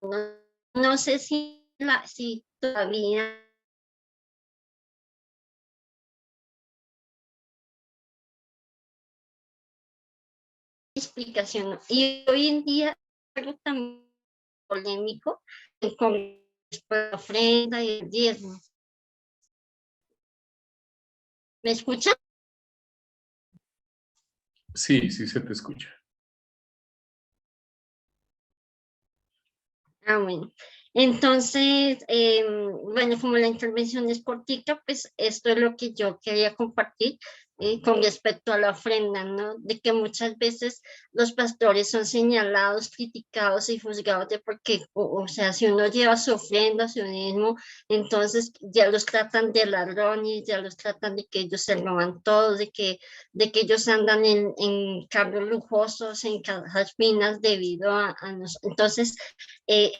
No, no sé si todavía hay explicación. Y hoy en día algo tan polémico con la ofrenda y el diezmo. ¿Me escuchan? Sí, sí se te escucha. Ah, bueno. Entonces, bueno, como la intervención es cortita, pues esto es lo que yo quería compartir con respecto a la ofrenda, ¿no? De que muchas veces los pastores son señalados, criticados y juzgados de porque, o sea, si uno lleva su ofrenda, su diezmo, entonces ya los tratan de ladrones, ya los tratan de que ellos se roban todo, de que ellos andan en carros lujosos, en casas finas debido a entonces, eh,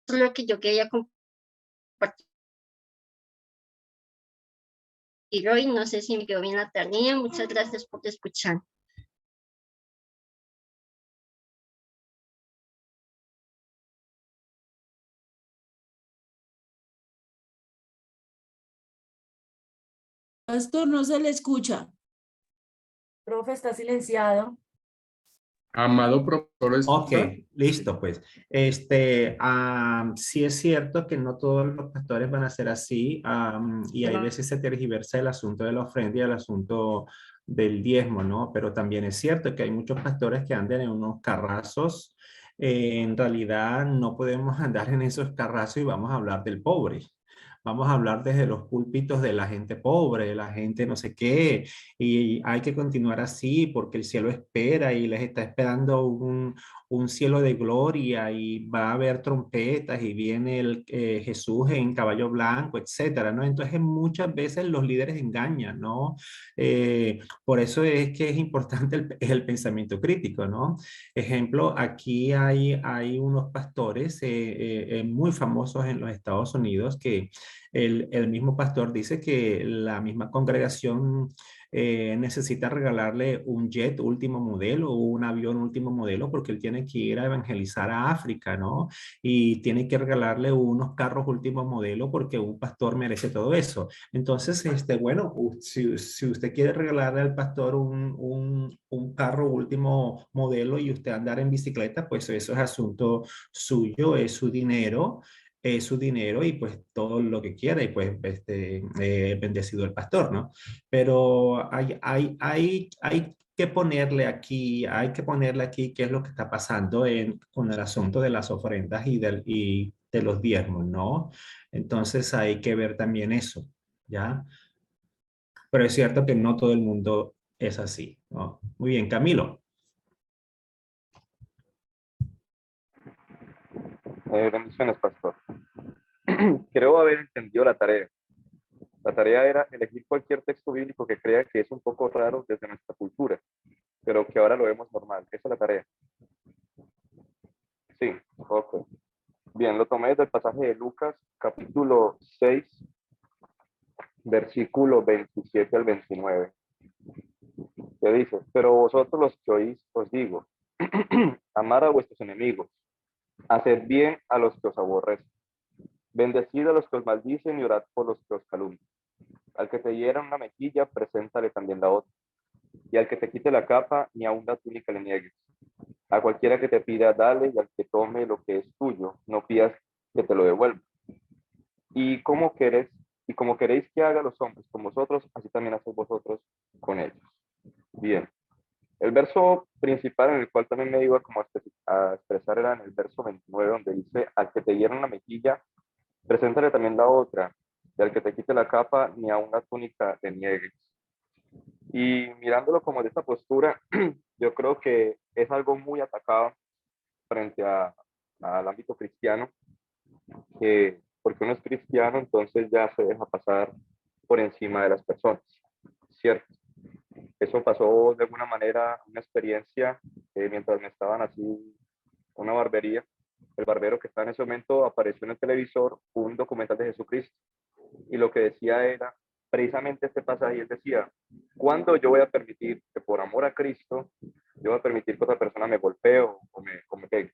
eso es lo que yo quería compartir hoy. No sé si me quedó bien la tarea. Muchas gracias por escuchar. Pastor, no se le escucha. Profe, está silenciado. Amado profesor, Ok, ¿está? listo, pues. Sí es cierto que no todos los pastores van a ser así, y hay veces se tergiversa el asunto de la ofrenda y el asunto del diezmo, ¿no? Pero también es cierto que hay muchos pastores que andan en unos carrazos. En realidad no podemos andar en esos carrazos y vamos a hablar del pobre. Vamos a hablar desde los púlpitos de la gente pobre, de la gente no sé qué, y hay que continuar así porque el cielo espera y les está esperando un cielo de gloria y va a haber trompetas y viene Jesús en caballo blanco, etcétera, ¿no? Entonces muchas veces los líderes engañan, ¿no? Por eso es que es importante el pensamiento crítico, ¿no? Ejemplo, aquí hay unos pastores muy famosos en los Estados Unidos que el mismo pastor dice que la misma congregación necesita regalarle un jet último modelo o un avión último modelo porque él tiene que ir a evangelizar a África, ¿no? Y tiene que regalarle unos carros último modelo porque un pastor merece todo eso. Entonces, bueno, si usted quiere regalarle al pastor un carro último modelo y usted andar en bicicleta, pues eso es asunto suyo, es su dinero y pues todo lo que quiera y pues bendecido el pastor, ¿no? Pero hay hay que ponerle aquí qué es lo que está pasando con el asunto de las ofrendas y de los diezmos, ¿no? Entonces hay que ver también eso, ¿ya? Pero es cierto que no todo el mundo es así, ¿no? Muy bien, Camilo. Bendiciones, pastor. Creo haber entendido la tarea. La tarea era elegir cualquier texto bíblico que crea que es un poco raro desde nuestra cultura, pero que ahora lo vemos normal. Esa es la tarea. Sí, ok. Bien, lo tomé del pasaje de Lucas, capítulo 6, versículo 27 al 29, que dice, pero vosotros los que oís, os digo, amad a vuestros enemigos, haced bien a los que os aborrecen, bendecid a los que os maldicen y orad por los que os calumnian. Al que te hiera una mejilla, preséntale también la otra. Y al que te quite la capa, ni aun la túnica le niegues. A cualquiera que te pida, dale, y al que tome lo que es tuyo, no pidas que te lo devuelva. Y como queréis, y como queréis que haga los hombres con vosotros, así también haced vosotros con ellos. Bien. El verso principal en el cual también me iba como a expresar era en el verso 29, donde dice, al que te hiera una mejilla, preséntale también la otra, y al que te quite la capa, ni a una túnica le niegues. Y mirándolo como de esta postura, yo creo que es algo muy atacado frente al ámbito cristiano, que porque uno es cristiano, entonces ya se deja pasar por encima de las personas, ¿cierto? Eso pasó de alguna manera, una experiencia, mientras me estaban así una barbería. El barbero que estaba en ese momento apareció en el televisor un documental de Jesucristo y lo que decía era precisamente este pasaje. Él decía, ¿cuándo yo voy a permitir que por amor a Cristo yo voy a permitir que otra persona me golpee o me pegue?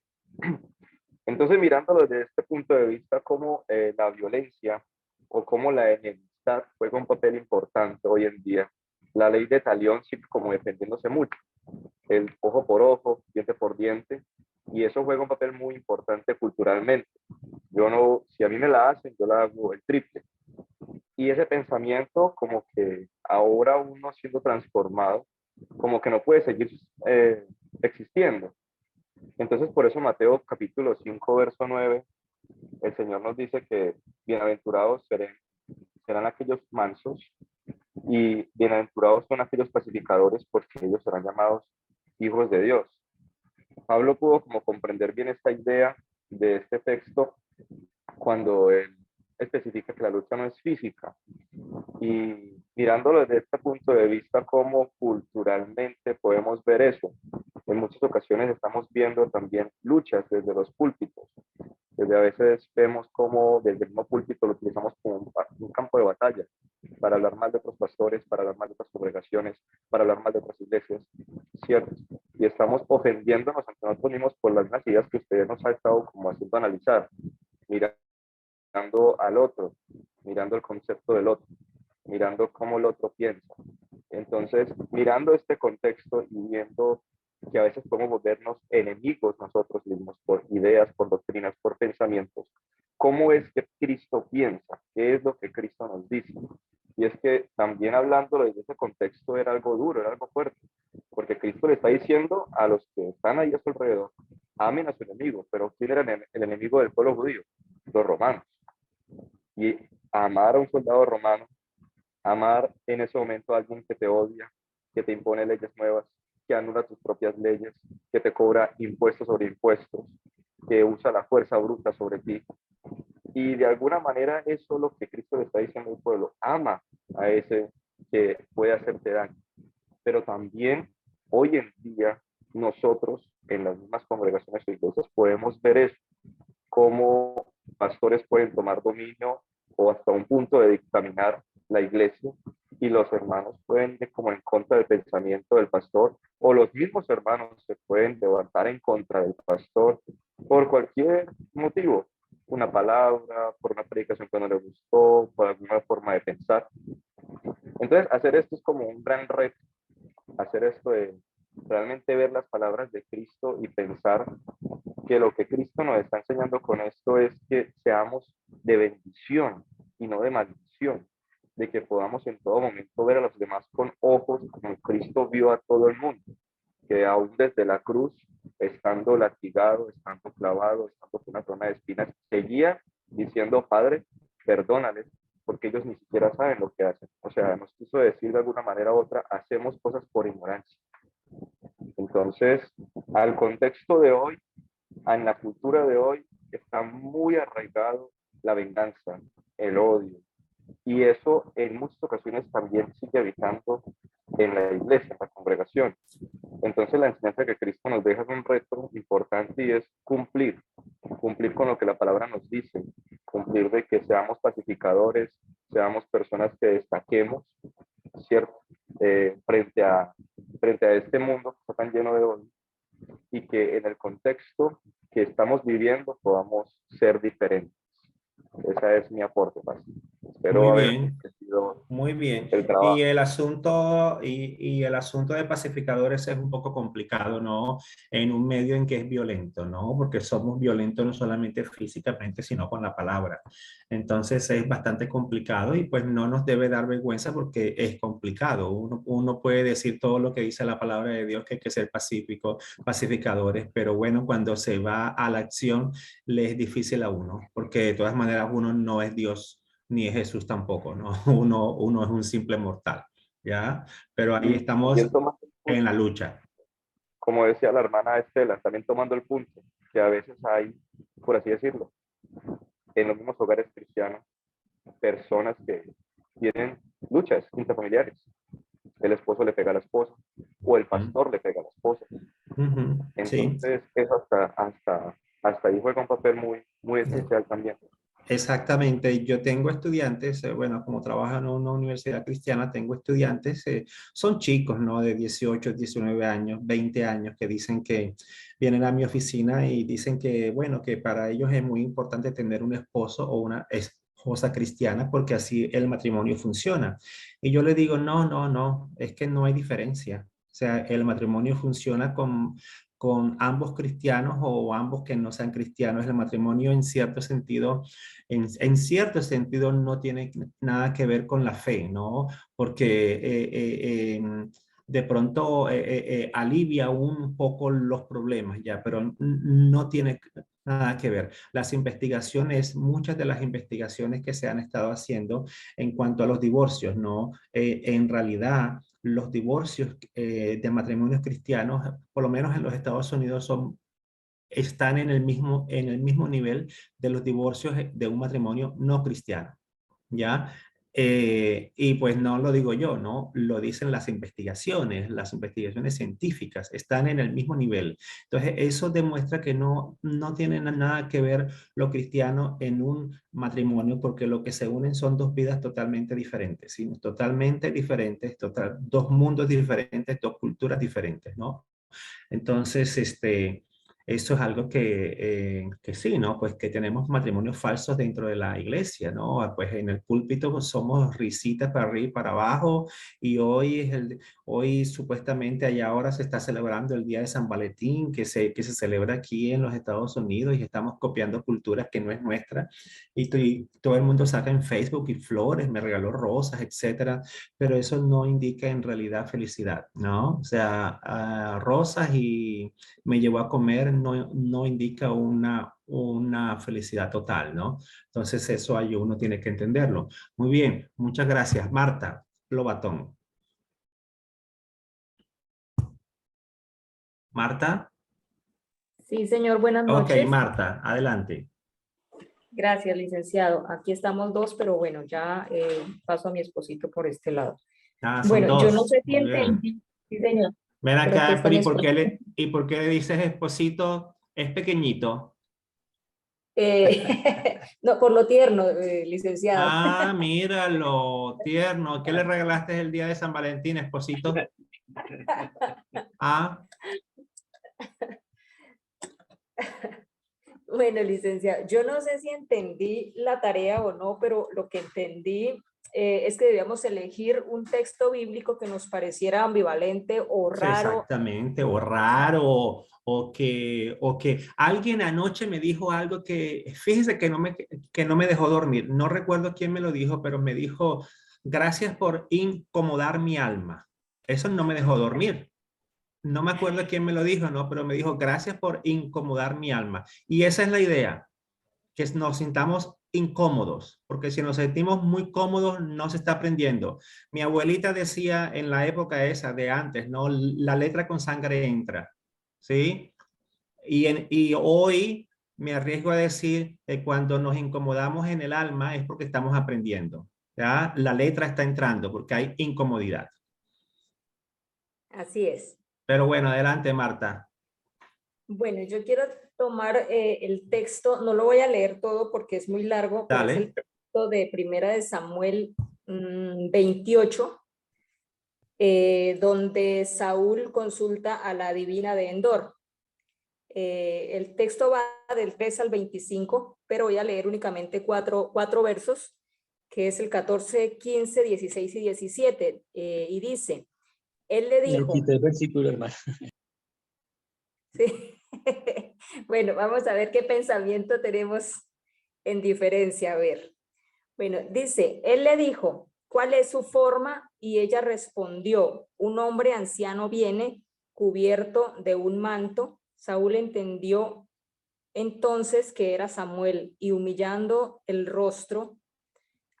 Entonces, mirándolo desde este punto de vista, cómo la violencia o cómo la enemistad juega un papel importante hoy en día. La ley de Talión sigue como defendiéndose mucho, el ojo por ojo, diente por diente, y eso juega un papel muy importante culturalmente. Yo no, si a mí me la hacen, yo la hago el triple. Y ese pensamiento como que ahora uno siendo transformado, como que no puede seguir existiendo. Entonces por eso Mateo capítulo 5, verso 9, el Señor nos dice que bienaventurados serán aquellos mansos y bienaventurados son aquellos pacificadores porque ellos serán llamados hijos de Dios. Pablo pudo como comprender bien esta idea de este texto cuando él especifica que la lucha no es física. Y mirándolo desde este punto de vista, cómo culturalmente podemos ver eso. En muchas ocasiones estamos viendo también luchas desde los púlpitos. Desde a veces vemos cómo desde el mismo púlpito lo utilizamos como un campo de batalla para hablar mal de otros pastores, para hablar mal de otras congregaciones, para hablar mal de otras iglesias, ¿cierto? Y estamos ofendiéndonos ante nosotros mismos por las mismas ideas que ustedes nos ha estado como haciendo analizar, mirando al otro, mirando el concepto del otro, mirando cómo el otro piensa. Entonces, mirando este contexto y viendo que a veces podemos volvernos enemigos nosotros mismos por ideas, por doctrinas, por pensamientos, ¿cómo es que Cristo piensa? ¿Qué es lo que Cristo nos dice? Y es que también hablándolo desde ese contexto era algo duro, era algo fuerte, porque Cristo le está diciendo a los que están ahí a su alrededor, amen a su enemigo, pero ¿quién era el enemigo del pueblo judío? Los romanos. Y amar a un soldado romano, amar en ese momento a alguien que te odia, que te impone leyes nuevas, que anula tus propias leyes, que te cobra impuestos sobre impuestos, que usa la fuerza bruta sobre ti. Y de alguna manera eso es lo que Cristo le está diciendo al pueblo, ama a ese que puede hacerte daño. Pero también hoy en día nosotros en las mismas congregaciones o iglesias podemos ver eso, cómo pastores pueden tomar dominio o hasta un punto de dictaminar la iglesia y los hermanos pueden ir como en contra del pensamiento del pastor o los mismos hermanos se pueden levantar en contra del pastor por cualquier motivo, una palabra, por una predicación que no le gustó, por alguna forma de pensar. Entonces hacer esto es como un gran reto, hacer esto de realmente ver las palabras de Cristo y pensar que lo que Cristo nos está enseñando con esto es que seamos de bendición y no de maldición, de que podamos en todo momento ver a los demás con ojos como Cristo vio a todo el mundo, que aún desde la cruz, estando latigado, estando clavado, estando con una corona de espinas, seguía diciendo, Padre, perdónales, porque ellos ni siquiera saben lo que hacen. O sea, nos quiso decir de alguna manera u otra, hacemos cosas por ignorancia. Entonces, al contexto de hoy, en la cultura de hoy, está muy arraigado la venganza, el odio, y eso en muchas ocasiones también sigue habitando en la iglesia, en la congregación. Entonces la enseñanza que Cristo nos deja es un reto importante y es cumplir con lo que la palabra nos dice, cumplir de que seamos pacificadores, seamos personas que destaquemos, ¿cierto? Frente a este mundo que está tan lleno de odio y que en el contexto que estamos viviendo podamos ser diferentes. Ese es mi aporte, Paz. Espero Muy haber bien. enriquecido Muy bien. el trabajo. Y el asunto de pacificadores es un poco complicado, ¿no? En un medio en que es violento, ¿no? Porque somos violentos no solamente físicamente, sino con la palabra. Entonces es bastante complicado y pues no nos debe dar vergüenza porque es complicado. Uno puede decir todo lo que dice la palabra de Dios, que hay que ser pacífico, pacificadores, pero bueno, cuando se va a la acción, le es difícil a uno, porque de todas maneras uno no es Dios ni es Jesús tampoco, ¿no? Uno es un simple mortal, ¿ya? Pero ahí Y estamos también tomando el en la punto, lucha. como decía la hermana Estela, también tomando el punto, que a veces hay, por así decirlo, en los mismos hogares cristianos, personas que tienen luchas intrafamiliares. El esposo le pega a la esposa o el pastor le pega a la esposa. Sí. Entonces, eso hasta ahí juega un papel muy, muy esencial también. Exactamente, yo tengo estudiantes, bueno, como trabajo en una universidad cristiana, tengo estudiantes, son chicos, ¿no? De 18, 19 años, 20 años, que dicen que vienen a mi oficina y dicen que, bueno, que para ellos es muy importante tener un esposo o una esposa cristiana porque así el matrimonio funciona. Y yo le digo, no, no, no, es que no hay diferencia. O sea, el matrimonio funciona con ambos cristianos o ambos que no sean cristianos. El matrimonio en cierto sentido en cierto sentido no tiene nada que ver con la fe, ¿no? Porque de pronto alivia un poco los problemas ya, pero no tiene nada que ver. Las investigaciones, muchas de las investigaciones que se han estado haciendo en cuanto a los divorcios, ¿no? En realidad, los divorcios de matrimonios cristianos, por lo menos en los Estados Unidos, están en el mismo nivel de los divorcios de un matrimonio no cristiano, ¿ya? Y pues no lo digo yo, ¿no? Lo dicen las investigaciones científicas, están en el mismo nivel. Entonces, eso demuestra que no tiene nada que ver lo cristiano en un matrimonio, porque lo que se unen son dos vidas totalmente diferentes, ¿sí? Totalmente diferentes, dos mundos diferentes, dos culturas diferentes, ¿no? Entonces, eso es algo que sí, ¿no? Pues que tenemos matrimonios falsos dentro de la iglesia, ¿no? Pues en el púlpito pues, somos risitas para arriba y para abajo y hoy supuestamente allá ahora se está celebrando el Día de San Valentín que se celebra aquí en los Estados Unidos y estamos copiando culturas que no es nuestra y todo el mundo saca en Facebook y flores, me regaló rosas, etcétera, pero eso no indica en realidad felicidad, ¿no? O sea, rosas y me llevó a comer no indica una felicidad total, ¿no? Entonces eso ahí uno tiene que entenderlo. Muy bien, muchas gracias. Marta Lobatón. Marta. Sí, señor, buenas Ok, noches. Marta, adelante. Gracias, licenciado. Aquí estamos dos, pero bueno, ya paso a mi esposito por este lado. Son Bueno, yo no dos. sé si Muy bien. entendí. Sí, señor. Ven Pero aquí acá, está pero mi ¿y por qué le dices esposito? Es pequeñito. no, por lo tierno, licenciado. Ah, míralo, tierno. ¿Qué le regalaste el día de San Valentín, esposito? Ah, Bueno, licenciado, yo no sé si entendí la tarea o no, pero lo que entendí es que debíamos elegir un texto bíblico que nos pareciera ambivalente o sí, raro. exactamente, o raro, o que alguien anoche me dijo algo que, fíjese que no me dejó dormir. No recuerdo quién me lo dijo, pero me dijo, gracias por incomodar mi alma. Eso no me dejó dormir. No me acuerdo quién me lo dijo, ¿no? Pero me dijo, gracias por incomodar mi alma. Y esa es la idea, que nos sintamos incómodos, porque si nos sentimos muy cómodos no se está aprendiendo. Mi abuelita decía en la época esa de antes, ¿no? La letra con sangre entra, ¿sí? Y hoy me arriesgo a decir que cuando nos incomodamos en el alma es porque estamos aprendiendo, ¿ya? La letra está entrando porque hay incomodidad. Así es. Pero bueno, adelante, Marta. Bueno, yo quiero tomar el texto, no lo voy a leer todo porque es muy largo, pero es el Dale. texto de Primera de Samuel 28, donde Saúl consulta a la divina de Endor. El texto va del 3 al 25, pero voy a leer únicamente cuatro versos, que es el 14, 15, 16 y 17, y dice, él le dijo... Le quité el versículo, hermano. Sí. Bueno, vamos a ver qué pensamiento tenemos en diferencia. A ver. Bueno, dice, él le dijo, ¿cuál es su forma? Y ella respondió, un hombre anciano viene cubierto de un manto. Saúl entendió entonces que era Samuel y humillando el rostro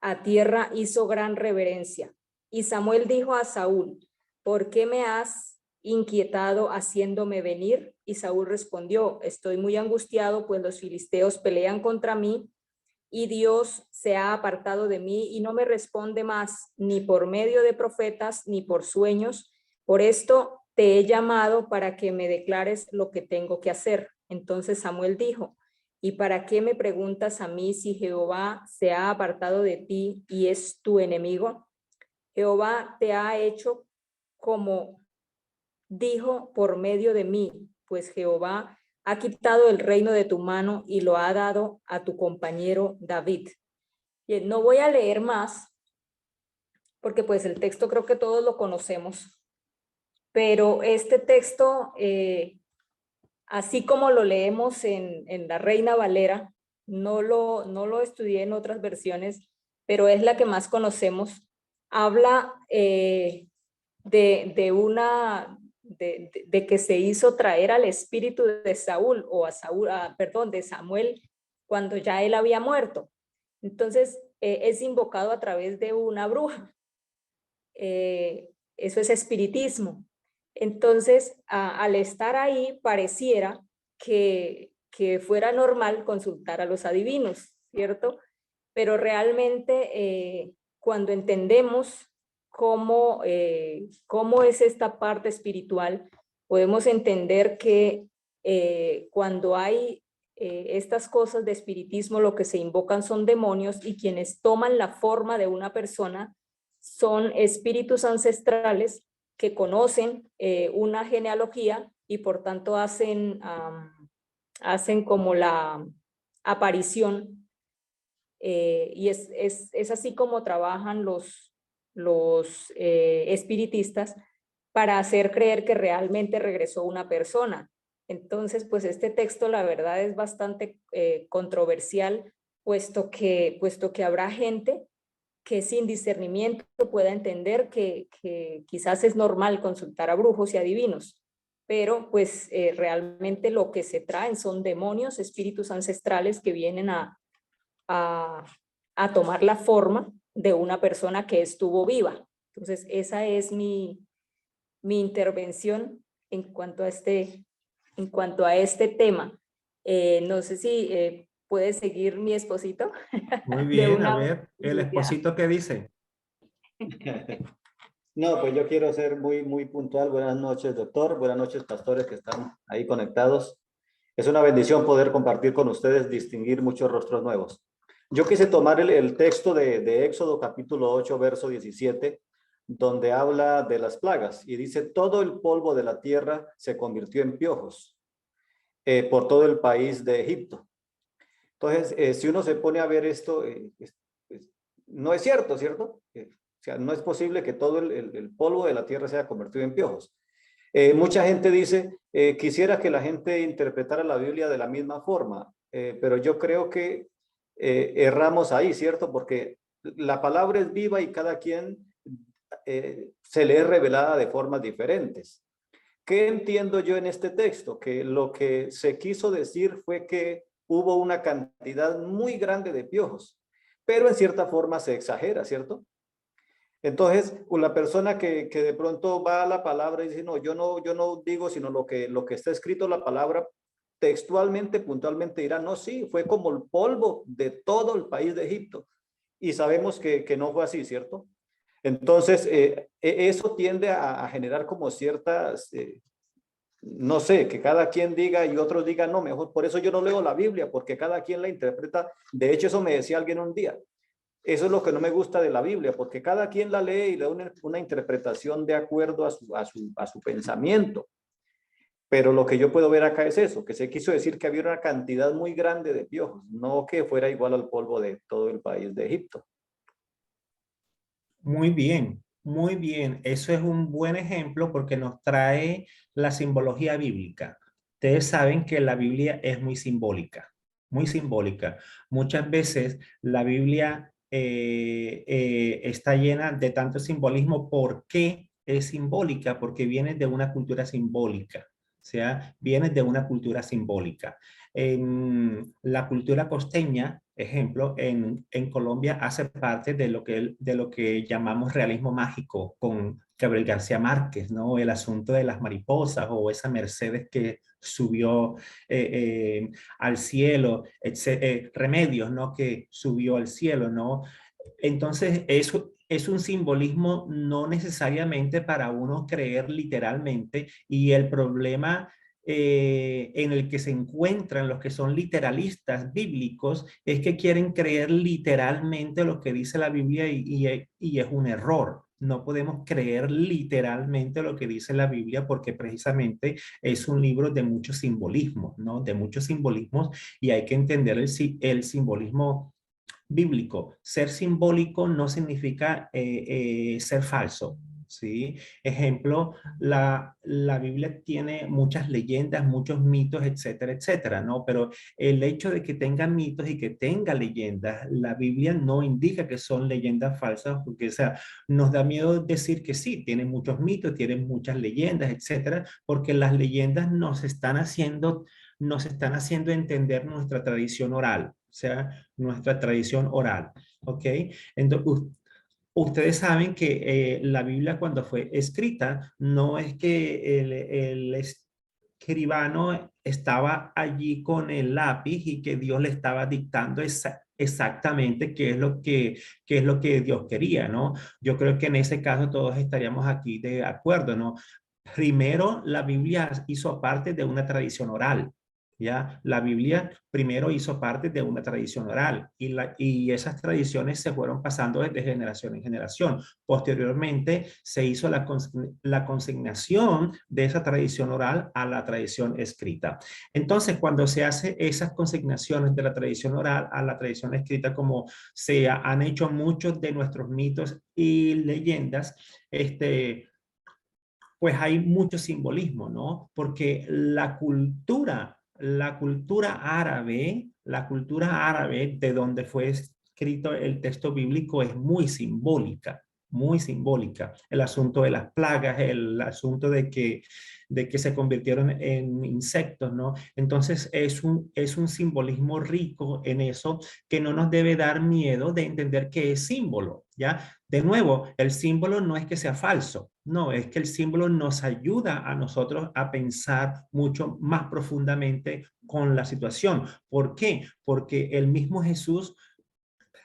a tierra hizo gran reverencia. Y Samuel dijo a Saúl, ¿por qué me has inquietado haciéndome venir? Y Saúl respondió, estoy muy angustiado, pues los filisteos pelean contra mí y Dios se ha apartado de mí y no me responde más, ni por medio de profetas, ni por sueños. Por esto te he llamado para que me declares lo que tengo que hacer. Entonces Samuel dijo, ¿Y para qué me preguntas a mí si Jehová se ha apartado de ti y es tu enemigo? Jehová te ha hecho como dijo por medio de mí, pues Jehová ha quitado el reino de tu mano y lo ha dado a tu compañero David. Bien, no voy a leer más, porque pues el texto creo que todos lo conocemos, pero este texto, así como lo leemos en la Reina Valera, no lo estudié en otras versiones, pero es la que más conocemos, habla de que se hizo traer al espíritu de Saúl, o de Samuel, cuando ya él había muerto. Entonces, es invocado a través de una bruja. Eso es espiritismo. Entonces, al estar ahí, pareciera que fuera normal consultar a los adivinos, ¿cierto? Pero realmente, cuando entendemos cómo es esta parte espiritual, podemos entender que cuando hay estas cosas de espiritismo, lo que se invocan son demonios, y quienes toman la forma de una persona son espíritus ancestrales que conocen una genealogía y por tanto hacen como la aparición, y es así como trabajan los espiritistas para hacer creer que realmente regresó una persona. Entonces, pues este texto la verdad es bastante controversial, puesto que habrá gente que sin discernimiento pueda entender que quizás es normal consultar a brujos y adivinos, pero pues realmente lo que se traen son demonios, espíritus ancestrales que vienen a tomar la forma de una persona que estuvo viva. Entonces, esa es mi intervención en cuanto a este tema. No sé si puede seguir mi esposito. Muy bien, a ver, el esposito, ¿qué dice? No, pues yo quiero ser muy puntual. Buenas noches, doctor. Buenas noches, pastores que están ahí conectados. Es una bendición poder compartir con ustedes, distinguir muchos rostros nuevos. Yo quise tomar el texto de Éxodo capítulo 8, verso 17, donde habla de las plagas y dice: todo el polvo de la tierra se convirtió en piojos por todo el país de Egipto. Entonces, si uno se pone a ver esto, no es cierto, ¿cierto? O sea, no es posible que todo el polvo de la tierra se haya convertido en piojos. Mucha gente dice, quisiera que la gente interpretara la Biblia de la misma forma, pero yo creo que erramos ahí, ¿cierto? Porque la palabra es viva y cada quien se le es revelada de formas diferentes. ¿Qué entiendo yo en este texto? Que lo que se quiso decir fue que hubo una cantidad muy grande de piojos, pero en cierta forma se exagera, ¿cierto? Entonces, una persona que de pronto va a la palabra y dice, no, yo no digo sino lo que está escrito en la palabra, textualmente, puntualmente dirá, no, sí, fue como el polvo de todo el país de Egipto. Y sabemos que no fue así, ¿cierto? Entonces, eso tiende a generar como ciertas, no sé, que cada quien diga y otros digan, no, mejor, por eso yo no leo la Biblia, porque cada quien la interpreta. De hecho, eso me decía alguien un día. Eso es lo que no me gusta de la Biblia, porque cada quien la lee y le da una interpretación de acuerdo a su pensamiento. Pero lo que yo puedo ver acá es eso, que se quiso decir que había una cantidad muy grande de piojos, no que fuera igual al polvo de todo el país de Egipto. Muy bien, muy bien. Eso es un buen ejemplo porque nos trae la simbología bíblica. Ustedes saben que la Biblia es muy simbólica, muy simbólica. Muchas veces la Biblia está llena de tanto simbolismo. ¿Por qué es simbólica? Porque viene de una cultura simbólica. O sea, viene de una cultura simbólica. En la cultura costeña, ejemplo, en Colombia hace parte de lo que llamamos realismo mágico con Gabriel García Márquez, ¿no? El asunto de las mariposas o esa Mercedes que subió al cielo, Remedios, ¿no? Que subió al cielo, ¿no? Entonces, eso es un simbolismo no necesariamente para uno creer literalmente, y el problema en el que se encuentran los que son literalistas bíblicos es que quieren creer literalmente lo que dice la Biblia y es un error. No podemos creer literalmente lo que dice la Biblia porque precisamente es un libro de muchos simbolismos, ¿no? De muchos simbolismos y hay que entender el simbolismo bíblico. Ser simbólico no significa ser falso. ¿Sí? Ejemplo, la Biblia tiene muchas leyendas, muchos mitos, etcétera, etcétera, ¿no? Pero el hecho de que tenga mitos y que tenga leyendas, la Biblia no indica que son leyendas falsas, porque, o sea, nos da miedo decir que sí, tiene muchos mitos, tiene muchas leyendas, etcétera, porque las leyendas nos están haciendo entender nuestra tradición oral, o sea, nuestra tradición oral, ¿ok? Entonces, ustedes saben que la Biblia cuando fue escrita, no es que el escribano estaba allí con el lápiz y que Dios le estaba dictando exactamente qué es lo que Dios quería, ¿no? Yo creo que en ese caso todos estaríamos aquí de acuerdo, ¿no? Primero, la Biblia hizo parte de una tradición oral. ¿Ya? La Biblia primero hizo parte de una tradición oral y esas tradiciones se fueron pasando de generación en generación. Posteriormente se hizo la consignación de esa tradición oral a la tradición escrita. Entonces, cuando se hace esas consignaciones de la tradición oral a la tradición escrita, como se han hecho muchos de nuestros mitos y leyendas, pues hay mucho simbolismo, ¿no? Porque la cultura árabe de donde fue escrito el texto bíblico es muy simbólica, muy simbólica. El asunto de las plagas, el asunto de que se convirtieron en insectos, ¿no? Entonces es un simbolismo rico en eso que no nos debe dar miedo de entender que es símbolo, ¿ya? De nuevo, el símbolo no es que sea falso, no, es que el símbolo nos ayuda a nosotros a pensar mucho más profundamente con la situación. ¿Por qué? Porque el mismo Jesús,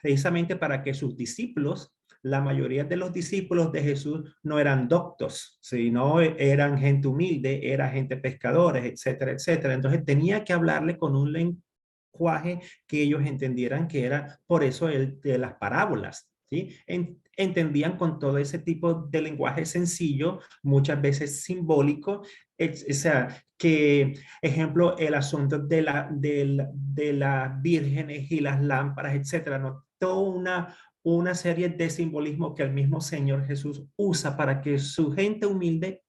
precisamente para que sus discípulos, la mayoría de los discípulos de Jesús no eran doctos, sino eran gente humilde, era gente pescadores, etcétera, etcétera. Entonces tenía que hablarle con un lenguaje que ellos entendieran que era por eso de las parábolas. ¿Sí? Entendían con todo ese tipo de lenguaje sencillo, muchas veces simbólico, o sea, que, ejemplo, el asunto de las vírgenes y las lámparas, etcétera, ¿no? Toda una serie de simbolismo que el mismo Señor Jesús usa para que su gente humilde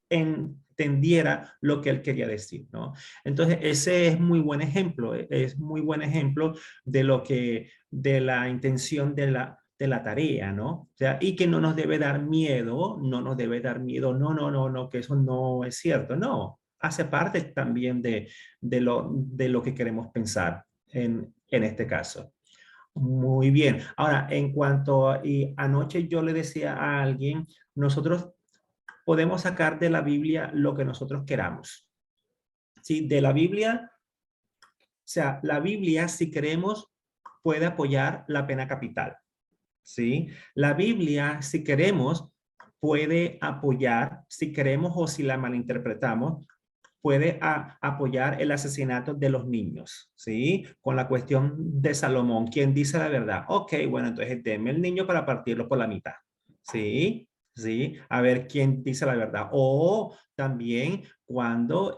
entendiera lo que él quería decir, ¿no? Entonces, ese es muy buen ejemplo, es muy buen ejemplo de la intención de la tarea, ¿no? O sea, y que no nos debe dar miedo, no nos debe dar miedo, no, que eso no es cierto, no, hace parte también de lo que queremos pensar en este caso. Muy bien. Ahora, en cuanto y anoche yo le decía a alguien, nosotros podemos sacar de la Biblia lo que nosotros queramos. ¿Sí? De la Biblia, o sea, la Biblia, si queremos, puede apoyar la pena capital. ¿Sí? La Biblia, si queremos, puede apoyar, si queremos o si la malinterpretamos, puede apoyar el asesinato de los niños, ¿sí? Con la cuestión de Salomón, ¿quién dice la verdad? Ok, bueno, entonces denme el niño para partirlo por la mitad, ¿sí? ¿Sí? A ver quién dice la verdad. O también cuando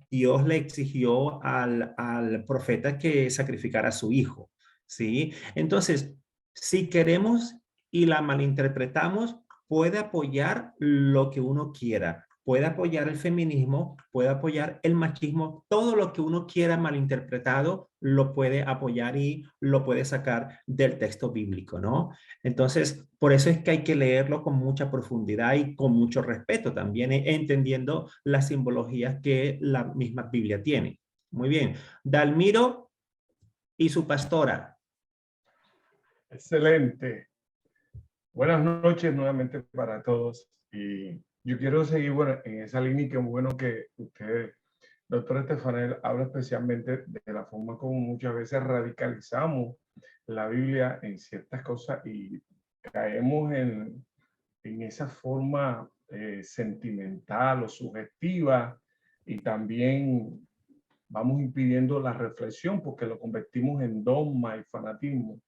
Dios le exigió al profeta que sacrificara a su hijo, ¿sí? Entonces, si queremos y la malinterpretamos, puede apoyar lo que uno quiera. Puede apoyar el feminismo, puede apoyar el machismo, todo lo que uno quiera malinterpretado lo puede apoyar y lo puede sacar del texto bíblico, ¿no? Entonces, por eso es que hay que leerlo con mucha profundidad y con mucho respeto también, entendiendo las simbologías que la misma Biblia tiene. Muy bien. Dalmiro y su pastora. Excelente. Buenas noches nuevamente para todos. Y yo quiero seguir, bueno, en esa línea, que es bueno que usted, doctor Estefanel, habla especialmente de la forma como muchas veces radicalizamos la Biblia en ciertas cosas y caemos en esa forma sentimental o sugestiva y también vamos impidiendo la reflexión porque lo convertimos en dogma y fanatismo.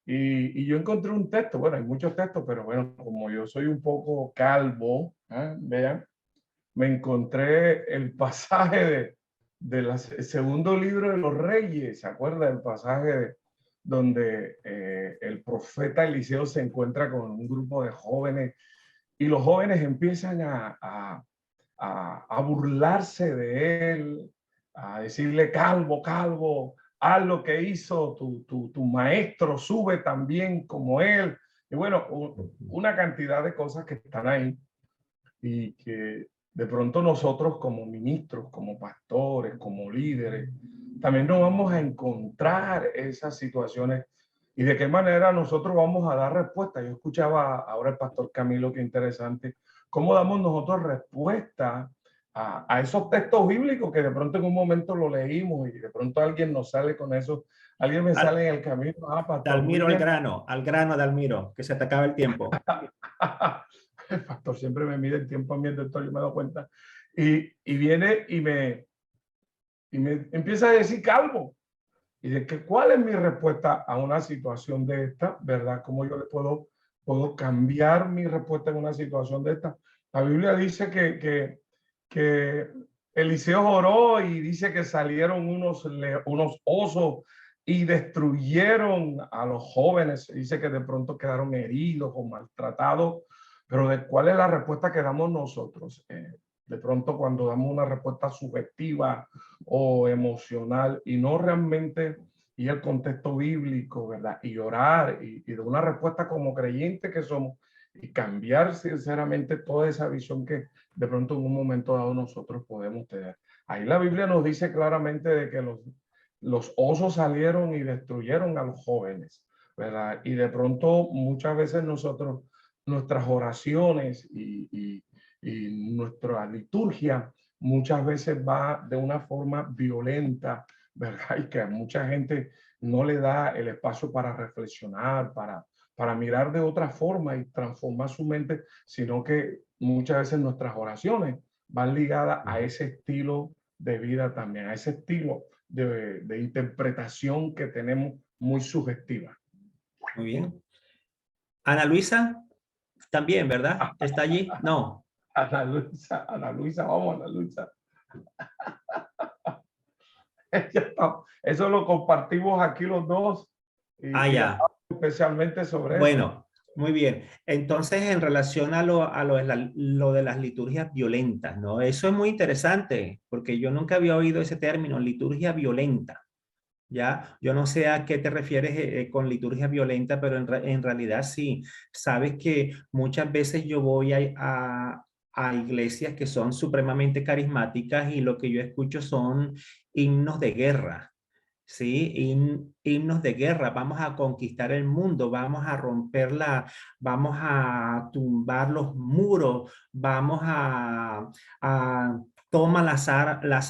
Y yo encontré un texto, bueno, hay muchos textos, pero bueno, como yo soy un poco calvo, vean, me encontré el pasaje del segundo libro de los Reyes. ¿Se acuerda del pasaje donde el profeta Eliseo se encuentra con un grupo de jóvenes y los jóvenes empiezan a burlarse de él, a decirle calvo, calvo, haz lo que hizo tu maestro, sube también como él? Y bueno, una cantidad de cosas que están ahí y que de pronto nosotros como ministros, como pastores, como líderes, también nos vamos a encontrar esas situaciones y de qué manera nosotros vamos a dar respuesta. Yo escuchaba ahora el pastor Camilo, qué interesante, cómo damos nosotros respuesta a esos textos bíblicos que de pronto en un momento lo leímos y de pronto alguien nos sale con eso, alguien me sale en el camino, pastor Dalmiro, William, al grano, Dalmiro, que se te acaba el tiempo. el pastor siempre me mide el tiempo a mí, el doctor, yo me doy cuenta. Y viene y me empieza a decir calvo. Y de que cuál es mi respuesta a una situación de esta, ¿verdad? ¿Cómo yo le puedo cambiar mi respuesta en una situación de esta? La Biblia dice que Eliseo oró y dice que salieron unos osos y destruyeron a los jóvenes. Dice que de pronto quedaron heridos o maltratados. Pero ¿de cuál es la respuesta que damos nosotros? De pronto cuando damos una respuesta subjetiva o emocional y no realmente y el contexto bíblico, ¿verdad? Y orar y de una respuesta como creyente que somos y cambiar sinceramente toda esa visión que de pronto en un momento dado nosotros podemos tener. Ahí la Biblia nos dice claramente de que los osos salieron y destruyeron a los jóvenes, ¿verdad? Y de pronto muchas veces nosotros, nuestras oraciones y nuestra liturgia muchas veces va de una forma violenta, ¿verdad? Y que a mucha gente no le da el espacio para reflexionar, para mirar de otra forma y transformar su mente, sino que muchas veces nuestras oraciones van ligadas a ese estilo de vida también, a ese estilo de interpretación que tenemos muy subjetiva. Muy bien. Ana Luisa, también, ¿verdad? ¿Está allí? No. Ana Luisa, vamos, Ana Luisa. Eso lo compartimos aquí los dos. Ya. Especialmente sobre bueno, eso. Muy bien. Entonces, en relación a lo de las liturgias violentas, ¿no? Eso es muy interesante, porque yo nunca había oído ese término, liturgia violenta. ¿Ya? Yo no sé a qué te refieres con liturgia violenta, pero en realidad sí. Sabes que muchas veces yo voy a iglesias que son supremamente carismáticas y lo que yo escucho son himnos de guerra. Sí, himnos de guerra, vamos a conquistar el mundo, vamos a romperla, vamos a tumbar los muros, vamos a toma las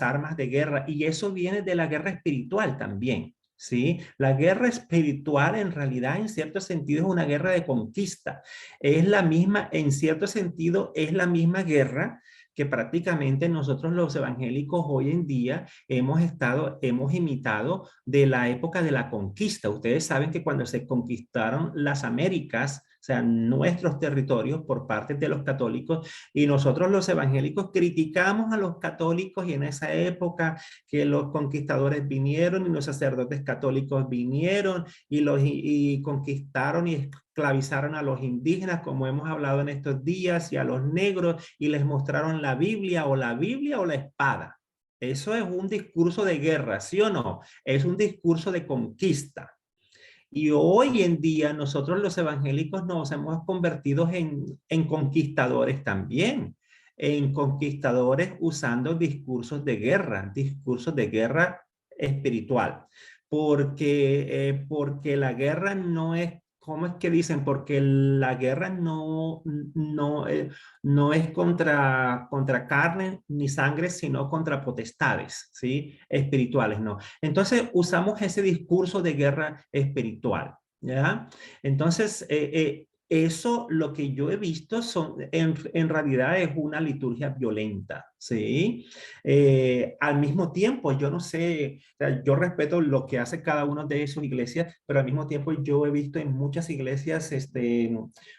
armas de guerra, y eso viene de la guerra espiritual también. ¿Sí? La guerra espiritual en realidad en cierto sentido es una guerra de conquista. Es la misma, en cierto sentido, es la misma guerra que prácticamente nosotros los evangélicos hoy en día hemos imitado de la época de la conquista. Ustedes saben que cuando se conquistaron las Américas, o sea, nuestros territorios por parte de los católicos, y nosotros los evangélicos criticamos a los católicos, y en esa época que los conquistadores vinieron y los sacerdotes católicos vinieron y conquistaron y esclavizaron a los indígenas, como hemos hablado en estos días, y a los negros, y les mostraron la Biblia o la espada. Eso es un discurso de guerra, ¿sí o no? Es un discurso de conquista. Y hoy en día nosotros los evangélicos nos hemos convertido en conquistadores también, en conquistadores usando discursos de guerra espiritual, porque la guerra no es, ¿cómo es que dicen? Porque la guerra no es contra carne ni sangre, sino contra potestades, ¿sí? Espirituales, ¿no? Entonces usamos ese discurso de guerra espiritual, ¿ya? Entonces, eso lo que yo he visto en realidad es una liturgia violenta, ¿sí? Al mismo tiempo, yo no sé, o sea, yo respeto lo que hace cada una de sus iglesias, pero al mismo tiempo yo he visto en muchas iglesias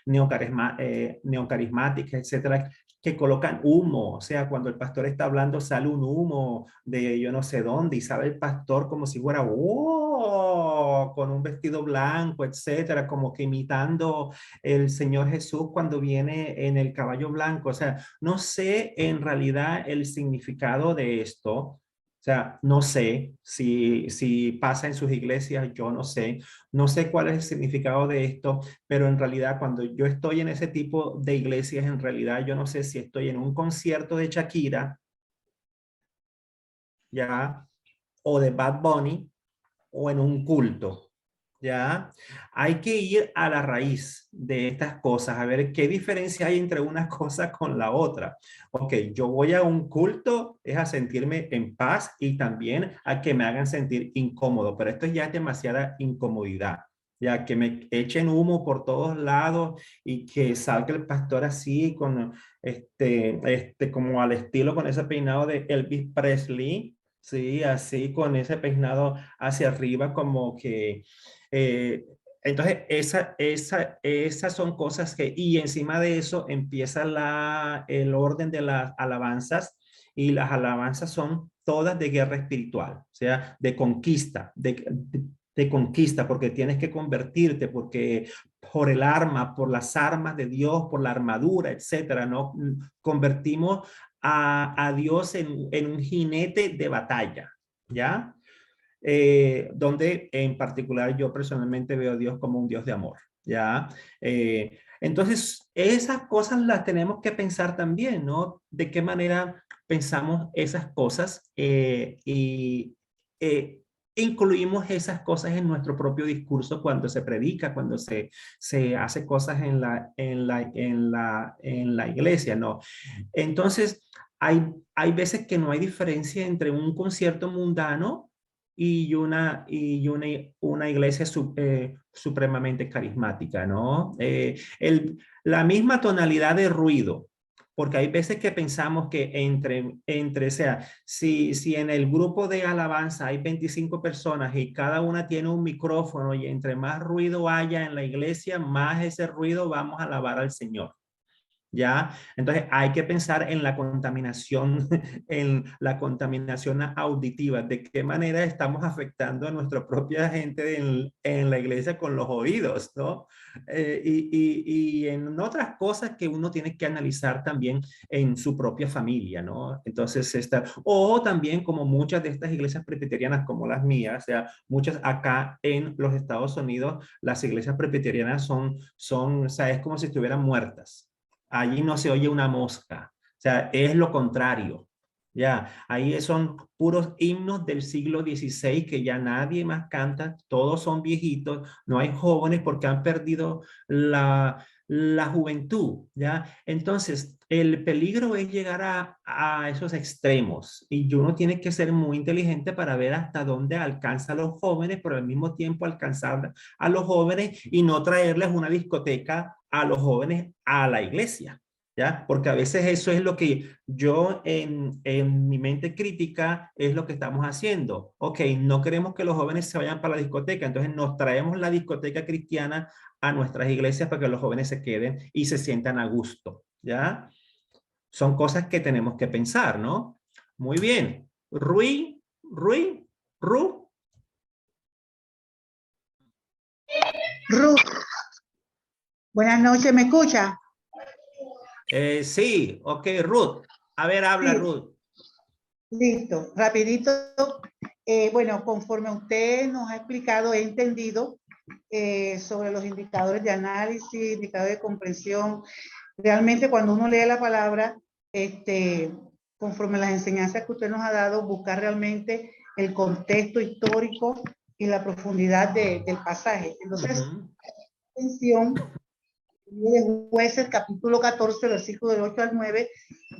neocarismáticas, etcétera, que colocan humo, o sea, cuando el pastor está hablando sale un humo de yo no sé dónde y sale el pastor como si fuera, ¡oh!, con un vestido blanco, etcétera, como que imitando el Señor Jesús cuando viene en el caballo blanco. O sea, no sé en realidad el significado de esto. O sea, no sé si pasa en sus iglesias, yo no sé. No sé cuál es el significado de esto, pero en realidad cuando yo estoy en ese tipo de iglesias, en realidad yo no sé si estoy en un concierto de Shakira, ya, o de Bad Bunny, o en un culto. ¿Ya? Hay que ir a la raíz de estas cosas, a ver qué diferencia hay entre una cosa con la otra. Ok, yo voy a un culto, es a sentirme en paz y también a que me hagan sentir incómodo, pero esto ya es demasiada incomodidad. Ya que me echen humo por todos lados y que salga el pastor así con como al estilo con ese peinado de Elvis Presley, sí, así con ese peinado hacia arriba como que eh, entonces, esas son cosas que, y encima de eso empieza el orden de las alabanzas, y las alabanzas son todas de guerra espiritual, o sea, de conquista, de conquista, porque tienes que convertirte, porque por el arma, por las armas de Dios, por la armadura, etcétera, ¿no? Convertimos a Dios en un jinete de batalla, ¿ya? Donde en particular yo personalmente veo a Dios como un Dios de amor, ¿ya? Entonces, esas cosas las tenemos que pensar también, ¿no? De qué manera pensamos esas cosas y incluimos esas cosas en nuestro propio discurso cuando se predica, cuando se hace cosas en la iglesia, ¿no? Entonces, hay veces que no hay diferencia entre un concierto mundano y una iglesia supremamente carismática, ¿no? La misma tonalidad de ruido, porque hay veces que pensamos que o sea, si en el grupo de alabanza hay 25 personas y cada una tiene un micrófono y entre más ruido haya en la iglesia, más ese ruido vamos a alabar al Señor. ¿Ya? Entonces hay que pensar en la contaminación, en la contaminación auditiva, de qué manera estamos afectando a nuestra propia gente en la iglesia con los oídos, ¿no? Y en otras cosas que uno tiene que analizar también en su propia familia, ¿no? Entonces, o también como muchas de estas iglesias presbiterianas como las mías, o sea, muchas acá en los Estados Unidos, las iglesias presbiterianas o sea, es como si estuvieran muertas. Allí no se oye una mosca, o sea, es lo contrario. Ya, ahí son puros himnos del siglo XVI que ya nadie más canta, todos son viejitos, no hay jóvenes porque han perdido la juventud, ¿ya? Entonces, el peligro es llegar a esos extremos y uno tiene que ser muy inteligente para ver hasta dónde alcanza a los jóvenes, pero al mismo tiempo alcanzar a los jóvenes y no traerles una discoteca a los jóvenes a la iglesia, ¿ya? Porque a veces eso es lo que yo en mi mente crítica es lo que estamos haciendo. Ok, no queremos que los jóvenes se vayan para la discoteca, entonces nos traemos la discoteca cristiana a nuestras iglesias para que los jóvenes se queden y se sientan a gusto, ¿ya? Son cosas que tenemos que pensar, ¿no? Muy bien. Ru. Ruth, buenas noches, ¿me escucha? Sí, ok, Ruth. A ver, habla Sí. Ruth. Listo, rapidito. Bueno, conforme usted nos ha explicado, he entendido sobre los indicadores de análisis, indicadores de comprensión. Realmente cuando uno lee la palabra, conforme las enseñanzas que usted nos ha dado, buscar realmente el contexto histórico y la profundidad del pasaje. Entonces, atención, de Jueces, capítulo 14, versículo del 8 al 9,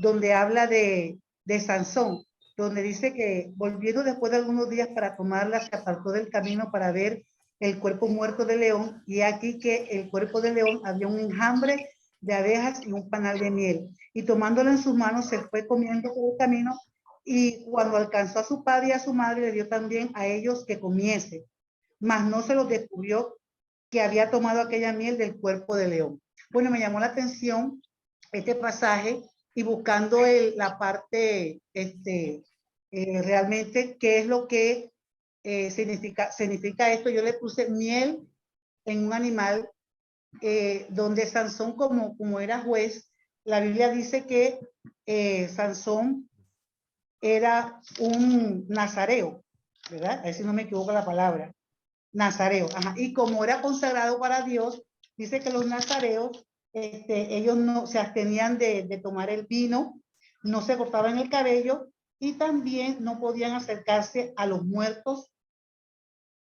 donde habla de Sansón, donde dice que volviendo después de algunos días para tomarla, se apartó del camino para ver el cuerpo muerto del león, y aquí que el cuerpo del león había un enjambre de abejas y un panal de miel. Y tomándolo en sus manos se fue comiendo por el camino, y cuando alcanzó a su padre y a su madre, le dio también a ellos que comiese, mas no se los descubrió que había tomado aquella miel del cuerpo del león. Bueno, me llamó la atención este pasaje, y buscando la parte, realmente qué es lo que significa esto, yo le puse miel en un animal, donde Sansón, como era juez, la Biblia dice que Sansón era un nazareo, ¿verdad? A ver si no me equivoco la palabra. Nazareo, ajá. Y como era consagrado para Dios, dice que los nazareos, ellos no se abstenían de tomar el vino, no se cortaban el cabello, y también no podían acercarse a los muertos,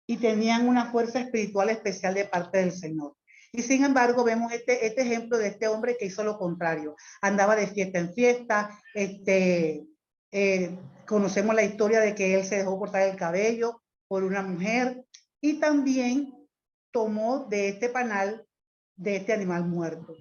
y tenían una fuerza espiritual especial de parte del Señor. Y sin embargo, vemos este ejemplo de este hombre que hizo lo contrario. Andaba de fiesta en fiesta, conocemos la historia de que él se dejó cortar el cabello por una mujer, y también tomó de este panal de este animal muerto.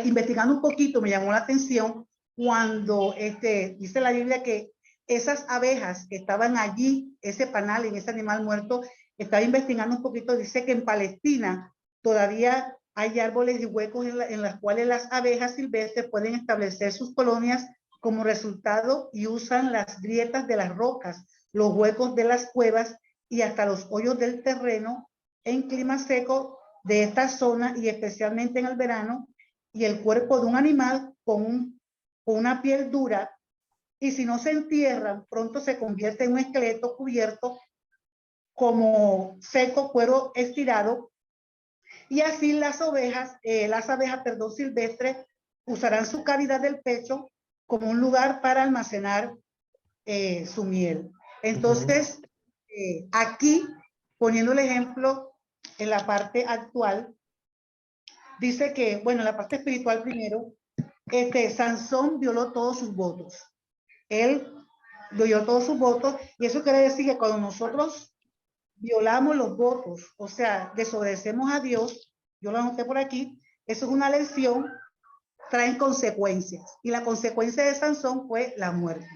Investigando un poquito, me llamó la atención cuando dice la Biblia que esas abejas que estaban allí, ese panal en ese animal muerto, estaba investigando un poquito, dice que en Palestina todavía hay árboles y huecos en las cuales las abejas silvestres pueden establecer sus colonias como resultado, y usan las grietas de las rocas, los huecos de las cuevas y hasta los hoyos del terreno en clima seco de esta zona, y especialmente en el verano, y el cuerpo de un animal con una piel dura, y si no se entierran, pronto se convierte en un esqueleto cubierto como seco, cuero estirado, y así las abejas, silvestres usarán su cavidad del pecho como un lugar para almacenar su miel. Entonces, aquí, poniendo el ejemplo en la parte actual, dice que, bueno, en la parte espiritual primero, Sansón violó todos sus votos. Él violó todos sus votos, y eso quiere decir que cuando nosotros violamos los votos, o sea, desobedecemos a Dios, yo lo anoté por aquí, eso es una lección, traen consecuencias, y la consecuencia de Sansón fue la muerte.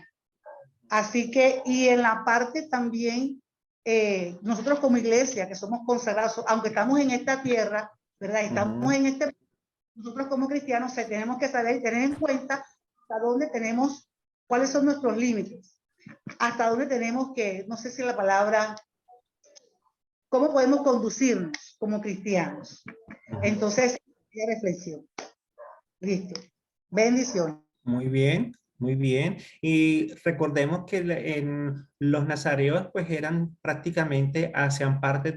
Así que, y en la parte también, nosotros como iglesia, que somos consagrados, aunque estamos en esta tierra, ¿verdad? Estamos en este, nosotros como cristianos tenemos que saber y tener en cuenta hasta dónde tenemos, cuáles son nuestros límites, hasta dónde tenemos que, no sé si la palabra, cómo podemos conducirnos como cristianos. Entonces, la reflexión. Listo. Bendiciones. Muy bien, muy bien. Y recordemos que en los nazareos pues eran prácticamente, hacían parte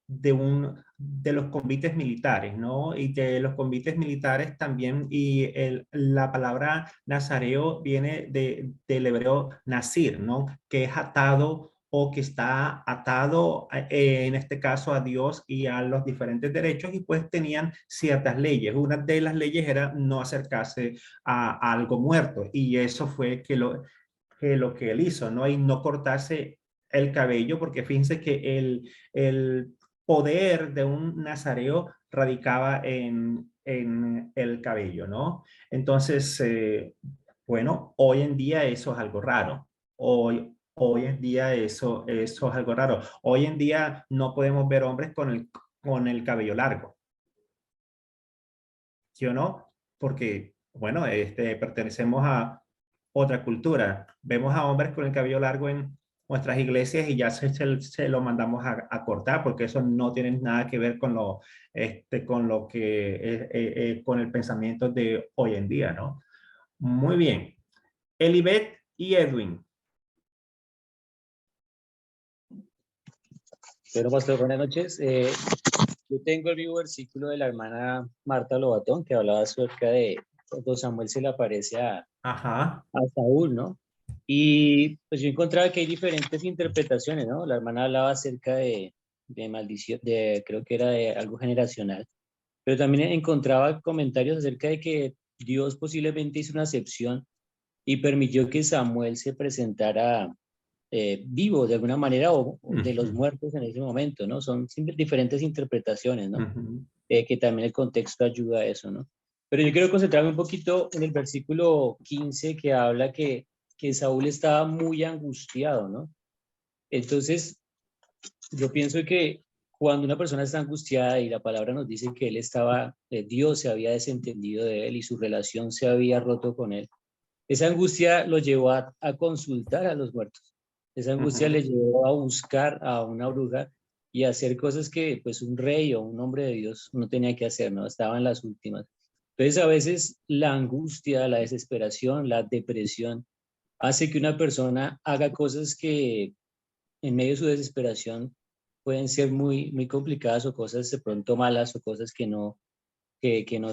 de los convites militares, ¿no? Y de los convites militares también, y la palabra nazareo viene del hebreo nazir, ¿no? Que es atado, o que está atado en este caso a Dios y a los diferentes derechos, y pues tenían ciertas leyes. Una de las leyes era no acercarse a algo muerto, y eso fue lo que él hizo, ¿no? Y no cortarse el cabello, porque fíjense que el poder de un nazareo radicaba en el cabello, ¿no? Entonces, bueno, hoy en día eso es algo raro. Hoy en día eso es algo raro. Hoy en día no podemos ver hombres con el cabello largo. ¿Sí o no? Porque, bueno, pertenecemos a otra cultura. Vemos a hombres con el cabello largo en nuestras iglesias y ya se lo mandamos a cortar, porque eso no tiene nada que ver con con el pensamiento de hoy en día, ¿no? Muy bien. Elibet y Edwin. Pero pastor, buenas noches. Yo tengo el mismo versículo de la hermana Marta Lobatón, que hablaba acerca de cuando Samuel se le aparece a Saúl, ¿no? Y pues yo encontraba que hay diferentes interpretaciones, ¿no? La hermana hablaba acerca de maldición, creo que era de algo generacional, pero también encontraba comentarios acerca de que Dios posiblemente hizo una excepción y permitió que Samuel se presentara vivo de alguna manera o de los muertos en ese momento, ¿no? Son diferentes interpretaciones, ¿no? Que también el contexto ayuda a eso, ¿no? Pero yo quiero concentrarme un poquito en el versículo 15 que habla que Saúl estaba muy angustiado, ¿no? Entonces, yo pienso que cuando una persona está angustiada y la palabra nos dice que él estaba, Dios se había desentendido de él y su relación se había roto con él, esa angustia lo llevó a consultar a los muertos. Esa angustia le llevó a buscar a una bruja y a hacer cosas que pues un rey o un hombre de Dios no tenía que hacer, ¿no? Estaba en las últimas. Entonces a veces la angustia, la desesperación, la depresión hace que una persona haga cosas que en medio de su desesperación pueden ser muy, muy complicadas o cosas de pronto malas o cosas que no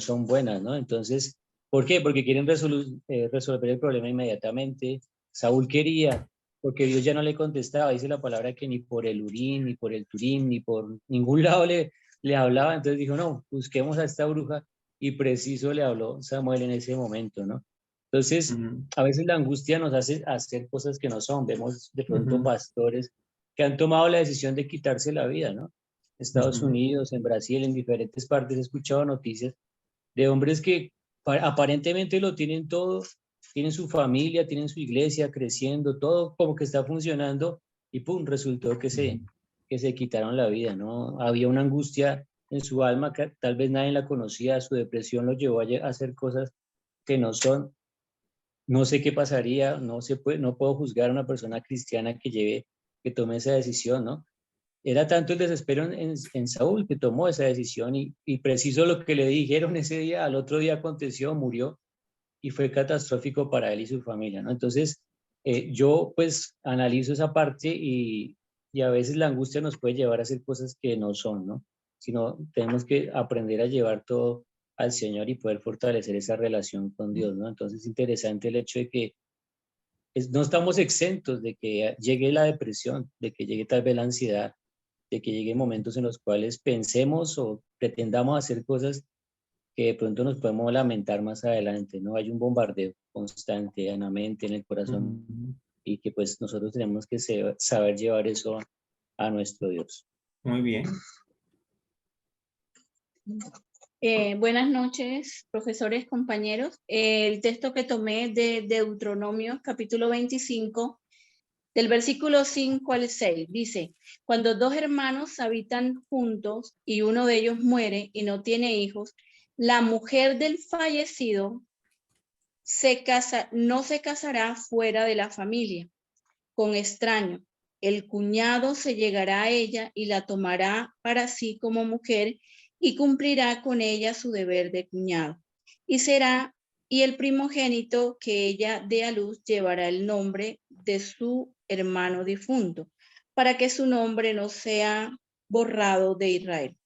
son buenas, ¿no? Entonces, ¿por qué? Porque quieren resolver el problema inmediatamente. Saúl quería, porque Dios ya no le contestaba, dice la palabra que ni por el Urim, ni por el Turim, ni por ningún lado le hablaba, entonces dijo, no, busquemos a esta bruja, y preciso le habló Samuel en ese momento, ¿no? Entonces, a veces la angustia nos hace hacer cosas que no son. Vemos de pronto pastores que han tomado la decisión de quitarse la vida, ¿no? Estados Unidos, en Brasil, en diferentes partes he escuchado noticias de hombres que aparentemente lo tienen todo, tienen su familia, tienen su iglesia creciendo, todo como que está funcionando y pum, resultó que se quitaron la vida, ¿no? Había una angustia en su alma que tal vez nadie la conocía, su depresión lo llevó a hacer cosas que no son. No sé qué pasaría, no puedo juzgar a una persona cristiana que tome esa decisión, ¿no? Era tanto el desespero en Saúl que tomó esa decisión y preciso lo que le dijeron ese día, al otro día aconteció, murió y fue catastrófico para él y su familia, ¿no? Entonces, yo pues analizo esa parte y a veces la angustia nos puede llevar a hacer cosas que no son, ¿no? Sino tenemos que aprender a llevar todo al Señor y poder fortalecer esa relación con Dios, ¿no? Entonces, es interesante el hecho de que no estamos exentos de que llegue la depresión, de que llegue tal vez la ansiedad, de que lleguen momentos en los cuales pensemos o pretendamos hacer cosas que de pronto nos podemos lamentar más adelante, ¿no? Hay un bombardeo constante en la mente, en el corazón, y que pues nosotros tenemos que saber llevar eso a nuestro Dios. Muy bien. Buenas noches, profesores, compañeros. El texto que tomé de Deuteronomio, capítulo 25, del versículo 5 al 6, dice, cuando dos hermanos habitan juntos y uno de ellos muere y no tiene hijos, la mujer del fallecido no se casará fuera de la familia, con extraño. El cuñado se llegará a ella y la tomará para sí como mujer y cumplirá con ella su deber de cuñado. Y el primogénito que ella dé a luz llevará el nombre de su hermano difunto, para que su nombre no sea borrado de Israel.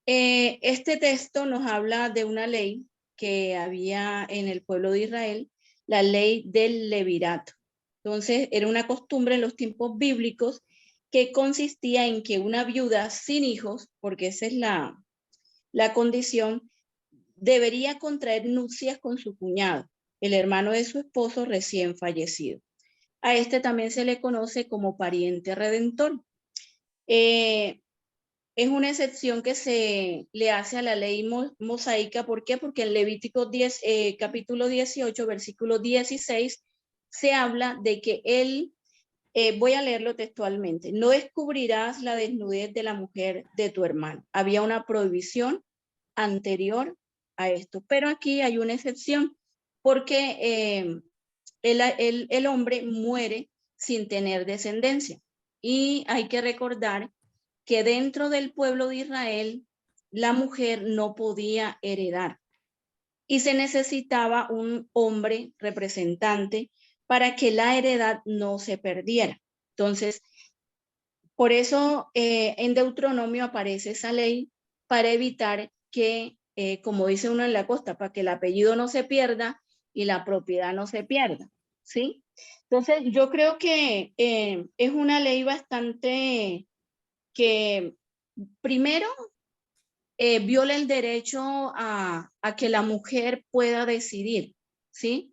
Este texto nos habla de una ley que había en el pueblo de Israel, la ley del levirato. Entonces, era una costumbre en los tiempos bíblicos que consistía en que una viuda sin hijos, porque esa es la condición, debería contraer nupcias con su cuñado, el hermano de su esposo recién fallecido. A este también se le conoce como pariente redentor. Es una excepción que se le hace a la ley mosaica. ¿Por qué? Porque en Levítico 10, capítulo 18, versículo 16, se habla de que él, voy a leerlo textualmente, no descubrirás la desnudez de la mujer de tu hermano. Había una prohibición anterior a esto, pero aquí hay una excepción porque el hombre muere sin tener descendencia. Y hay que recordar que dentro del pueblo de Israel la mujer no podía heredar y se necesitaba un hombre representante para que la heredad no se perdiera. Entonces, por eso en Deuteronomio aparece esa ley para evitar que, como dice uno en la costa, para que el apellido no se pierda y la propiedad no se pierda, ¿sí? Entonces, yo creo que es una ley bastante que primero viola el derecho a que la mujer pueda decidir, ¿sí?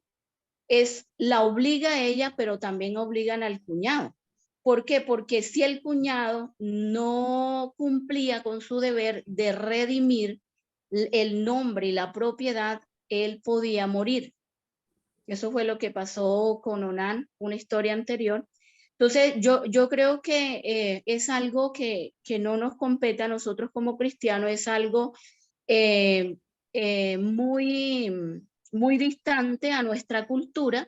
la obliga a ella, pero también obligan al cuñado. ¿Por qué? Porque si el cuñado no cumplía con su deber de redimir el nombre y la propiedad, él podía morir. Eso fue lo que pasó con Onán, una historia anterior. Entonces, yo creo que es algo que no nos compete a nosotros como cristianos, es algo muy distante a nuestra cultura.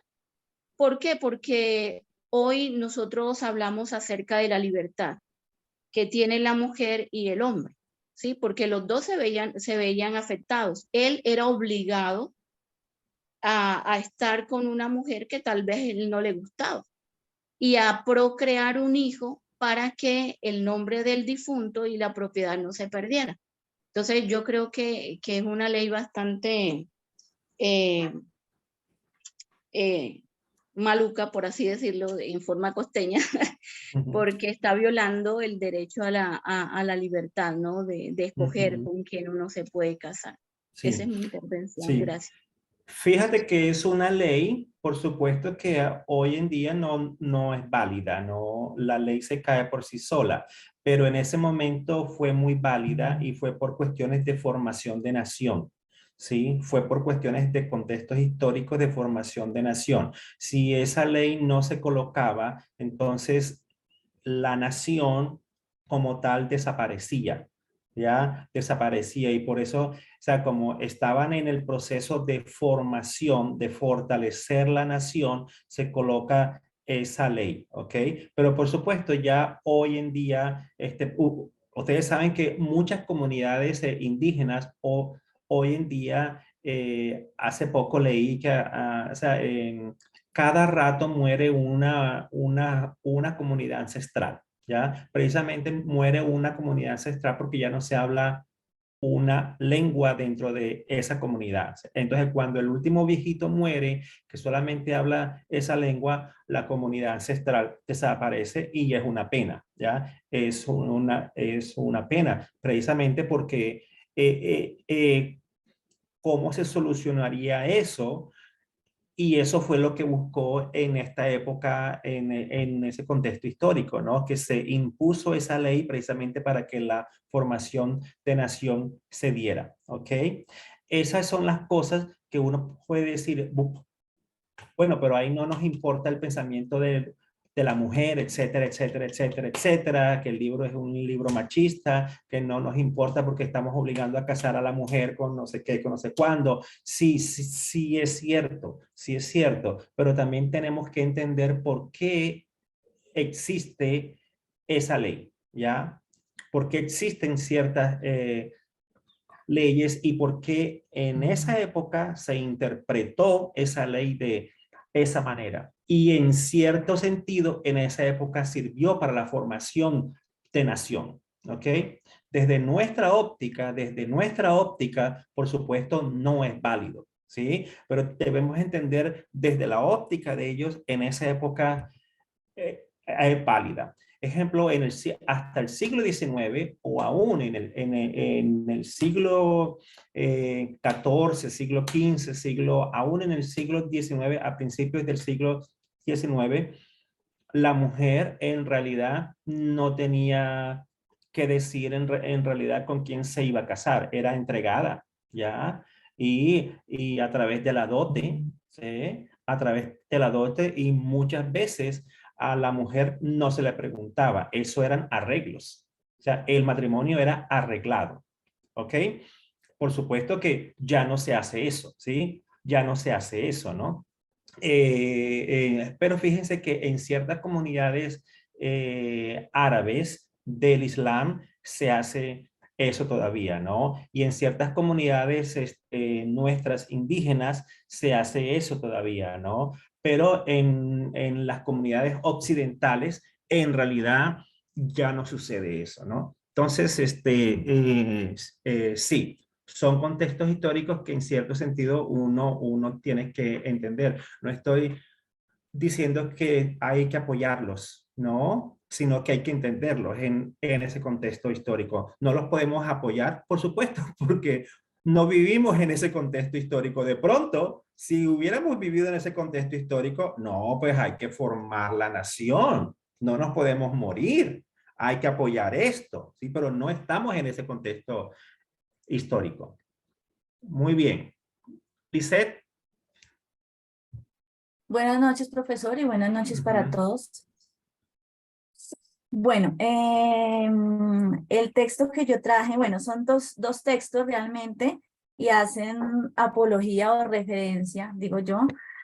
¿Por qué? Porque hoy nosotros hablamos acerca de la libertad que tiene la mujer y el hombre, ¿sí? Porque los dos se veían afectados. Él era obligado a estar con una mujer que tal vez él no le gustaba y a procrear un hijo para que el nombre del difunto y la propiedad no se perdiera. Entonces yo creo que es una ley bastante maluca, por así decirlo, en forma costeña, porque está violando el derecho a la libertad, ¿no? De escoger con quién uno se puede casar. Sí. Esa es mi intervención. Sí. Gracias. Fíjate que es una ley, por supuesto que hoy en día no es válida, no, la ley se cae por sí sola, pero en ese momento fue muy válida y fue por cuestiones de formación de nación. ¿Sí? Fue por cuestiones de contextos históricos de formación de nación. Si esa ley no se colocaba, entonces la nación como tal desaparecía, ¿ya? Desaparecía y por eso, o sea, como estaban en el proceso de formación, de fortalecer la nación, se coloca esa ley, ¿ok? Pero por supuesto ya hoy en día, ustedes saben que muchas comunidades indígenas hoy en día, hace poco leí que, o sea, cada rato muere una comunidad ancestral, ¿ya? Precisamente muere una comunidad ancestral porque ya no se habla una lengua dentro de esa comunidad. Entonces, cuando el último viejito muere, que solamente habla esa lengua, la comunidad ancestral desaparece y es una pena, ¿ya? Es una pena, precisamente porque ¿cómo se solucionaría eso? Y eso fue lo que buscó en esta época, en ese contexto histórico, ¿no? Que se impuso esa ley precisamente para que la formación de nación se diera, ¿ok? Esas son las cosas que uno puede decir, bueno, pero ahí no nos importa el pensamiento de la mujer, etcétera, etcétera, etcétera, etcétera, que el libro es un libro machista, que no nos importa porque estamos obligando a casar a la mujer con no sé qué, con no sé cuándo. Sí, sí, sí es cierto, pero también tenemos que entender por qué existe esa ley, ¿ya? ¿Por qué existen ciertas leyes y por qué en esa época se interpretó esa ley de esa manera? Y en cierto sentido, en esa época sirvió para la formación de nación, ¿ok? Desde nuestra óptica, por supuesto, no es válido, ¿sí? Pero debemos entender desde la óptica de ellos, en esa época es válida. Ejemplo, hasta el siglo XIX o aún en el siglo XIV, siglo XV, aún en el siglo XIX, a principios del siglo XIX, la mujer en realidad no tenía que decir en realidad con quién se iba a casar, era entregada, ¿ya? Y a través de la dote, ¿sí? A través de la dote y muchas veces a la mujer no se le preguntaba, eso eran arreglos, o sea, el matrimonio era arreglado, ¿ok? Por supuesto que ya no se hace eso, ¿sí? Ya no se hace eso, ¿no? Pero fíjense que en ciertas comunidades árabes del Islam se hace eso todavía, ¿no? Y en ciertas comunidades nuestras indígenas se hace eso todavía, ¿no? Pero en las comunidades occidentales en realidad ya no sucede eso, ¿no? Entonces, sí, son contextos históricos que en cierto sentido uno tiene que entender. No estoy diciendo que hay que apoyarlos, no, sino que hay que entenderlos en ese contexto histórico. No los podemos apoyar, por supuesto, porque no vivimos en ese contexto histórico. De pronto, si hubiéramos vivido en ese contexto histórico, no, pues hay que formar la nación, no nos podemos morir, hay que apoyar esto, ¿sí? Pero no estamos en ese contexto histórico. Muy bien. Lisette. Buenas noches, profesor, y buenas noches para todos. Bueno, el texto que yo traje, bueno, son dos textos realmente y hacen apología o referencia, digo yo,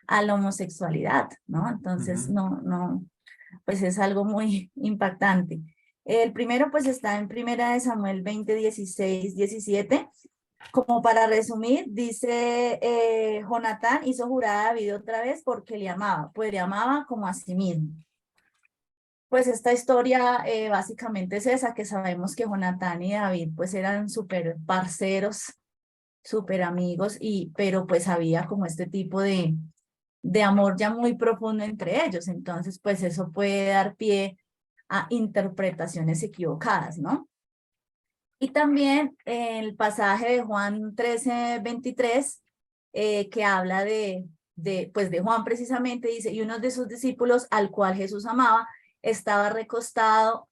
a la homosexualidad, ¿no? Entonces, pues es algo muy impactante. El primero, pues está en Primera de Samuel 20, 16, 17. Como para resumir, dice, Jonatán hizo jurar a David otra vez porque le amaba, pues le amaba como a sí mismo. Pues esta historia básicamente es esa, que sabemos que Jonatán y David pues eran súper parceros, súper amigos, pero pues había como este tipo de amor ya muy profundo entre ellos. Entonces pues eso puede dar pie a interpretaciones equivocadas, ¿no? Y también el pasaje de Juan 13, 23, que habla pues de Juan precisamente, dice, y uno de sus discípulos, al cual Jesús amaba, estaba recostado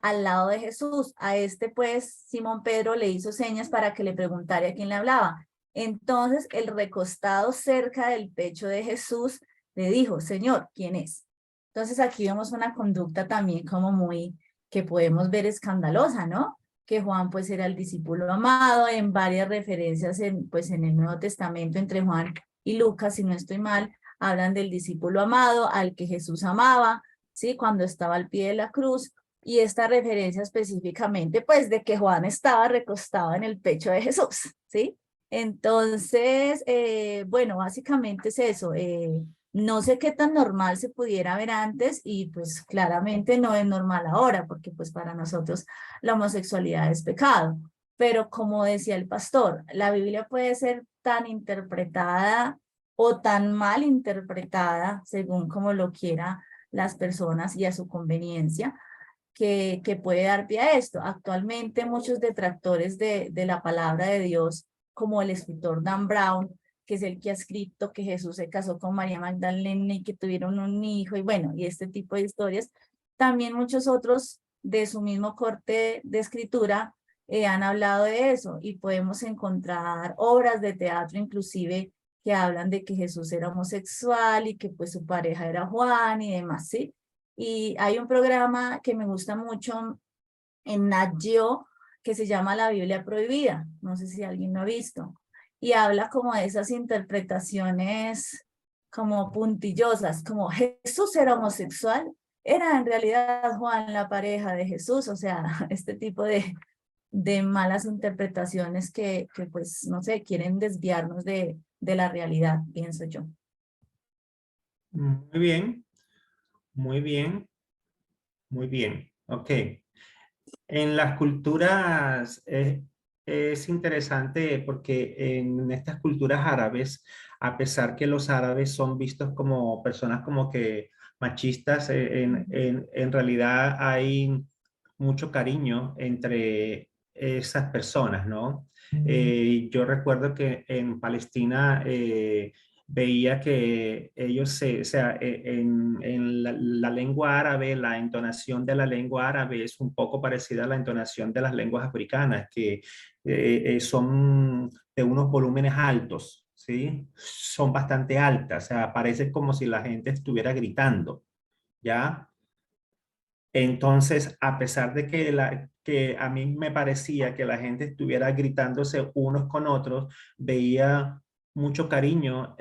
al lado de Jesús. A este pues Simón Pedro le hizo señas para que le preguntara a quién le hablaba. Entonces el recostado cerca del pecho de Jesús le dijo, Señor, ¿quién es? Entonces aquí vemos una conducta también como muy, que podemos ver escandalosa, ¿no? Que Juan pues era el discípulo amado, en varias referencias pues en el Nuevo Testamento entre Juan y Lucas, si no estoy mal, hablan del discípulo amado al que Jesús amaba, ¿sí? Cuando estaba al pie de la cruz, y esta referencia específicamente pues de que Juan estaba recostado en el pecho de Jesús, ¿sí? Entonces, bueno, básicamente es eso. No sé qué tan normal se pudiera ver antes y pues claramente no es normal ahora, porque pues para nosotros la homosexualidad es pecado. Pero como decía el pastor, la Biblia puede ser tan interpretada o tan mal interpretada, según como lo quiera las personas y a su conveniencia, que puede dar pie a esto. Actualmente muchos detractores de la palabra de Dios, como el escritor Dan Brown, que es el que ha escrito que Jesús se casó con María Magdalena y que tuvieron un hijo, y bueno, y este tipo de historias. También muchos otros de su mismo corte de escritura han hablado de eso, y podemos encontrar obras de teatro inclusive que hablan de que Jesús era homosexual y que pues su pareja era Juan y demás, ¿sí? Y hay un programa que me gusta mucho en Nat Geo que se llama La Biblia Prohibida, no sé si alguien lo ha visto, y habla como de esas interpretaciones como puntillosas, como Jesús era homosexual, era en realidad Juan la pareja de Jesús, o sea, este tipo de malas interpretaciones que pues, no sé, quieren desviarnos de la realidad, pienso yo. Muy bien, muy bien, muy bien. Ok. En las culturas es interesante porque en estas culturas árabes, a pesar que los árabes son vistos como personas como que machistas, en realidad hay mucho cariño entre esas personas, ¿no? Yo recuerdo que en Palestina veía que ellos, o sea, en la lengua árabe, la entonación de la lengua árabe es un poco parecida a la entonación de las lenguas africanas, que son de unos volúmenes altos, ¿sí? Son bastante altas, o sea, parece como si la gente estuviera gritando, ¿ya? Entonces, a pesar de que a mí me parecía que la gente estuviera gritándose unos con otros, veía mucho cariño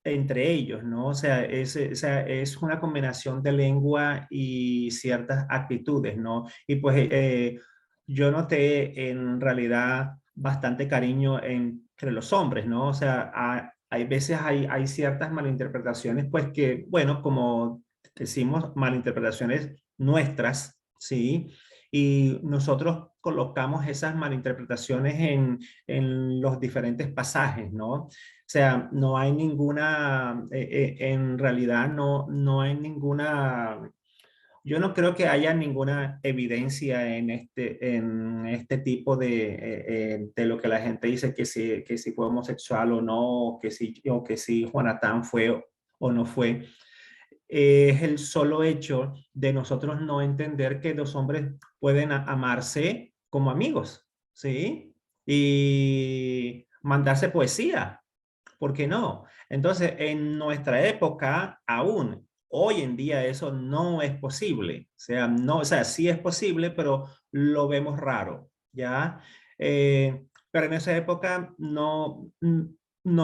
entre ellos, ¿no? O sea, es una combinación de lengua y ciertas actitudes, ¿no? Y pues yo noté en realidad bastante cariño entre los hombres, ¿no? O sea, hay veces hay ciertas malinterpretaciones, pues que, bueno, como decimos, malinterpretaciones nuestras, ¿sí? Y nosotros colocamos esas malinterpretaciones en los diferentes pasajes, ¿no? O sea, no hay ninguna, en realidad no hay ninguna yo no creo que haya ninguna evidencia en este tipo de lo que la gente dice que si fue homosexual o no, o que si Jonathan fue o no fue. Es el solo hecho de nosotros no entender que los hombres pueden amarse como amigos, ¿sí? Y mandarse poesía, ¿por qué no? Entonces, en nuestra época, aún hoy en día eso no es posible. O sea, sí es posible, pero lo vemos raro, ¿ya? Pero en esa época no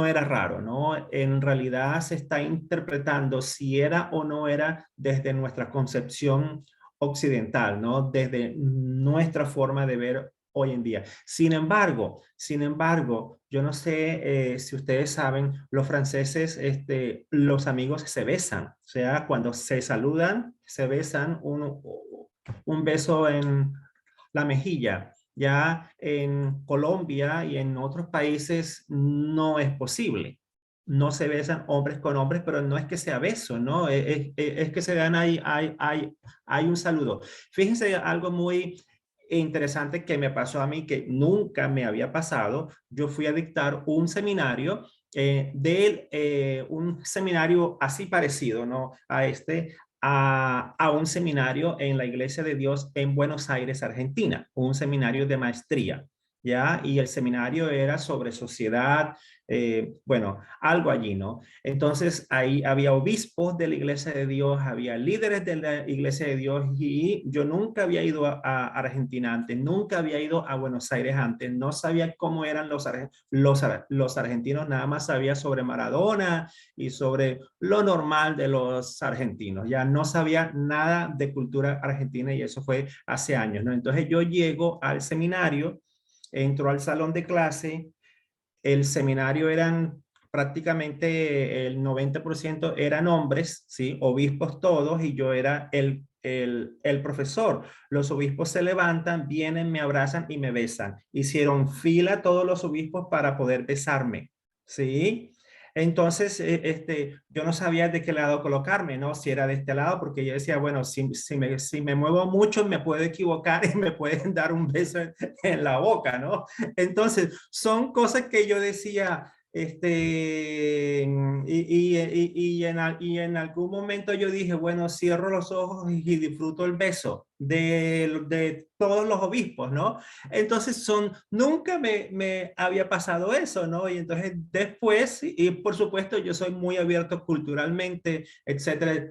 era raro, ¿no? En realidad se está interpretando si era o no era desde nuestra concepción occidental, ¿no? Desde nuestra forma de ver hoy en día. Sin embargo, yo no sé si ustedes saben, los franceses, los amigos se besan, o sea, cuando se saludan, se besan un beso en la mejilla. Ya en Colombia y en otros países no es posible. No se besan hombres con hombres, pero no es que sea beso, ¿no? Es que se dan hay un saludo. Fíjense algo muy interesante que me pasó a mí, que nunca me había pasado. Yo fui a dictar un seminario un seminario así parecido, ¿no? A un seminario en la Iglesia de Dios en Buenos Aires, Argentina, un seminario de maestría, ¿ya? Y el seminario era sobre sociedad, bueno, algo allí, ¿no? Entonces, ahí había obispos de la Iglesia de Dios, había líderes de la Iglesia de Dios, y yo nunca había ido a Argentina antes, nunca había ido a Buenos Aires antes, no sabía cómo eran los argentinos, nada más sabía sobre Maradona y sobre lo normal de los argentinos, ya no sabía nada de cultura argentina, y eso fue hace años, ¿no? Entonces yo llego al seminario, entro al salón de clase. El seminario eran prácticamente el 90% eran hombres, ¿sí? Obispos todos, y yo era el profesor. Los obispos se levantan, vienen, me abrazan y me besan. Hicieron fila todos los obispos para poder besarme, ¿sí? Entonces, yo no sabía de qué lado colocarme, ¿no? Si era de este lado, porque yo decía, bueno, si me muevo mucho, me puedo equivocar y me pueden dar un beso en la boca, ¿no? Entonces, son cosas que yo decía, y en algún momento yo dije, bueno, cierro los ojos y disfruto el beso de todos los obispos, ¿no? Entonces nunca me había pasado eso, ¿no? Y entonces después, y por supuesto yo soy muy abierto culturalmente, etcétera,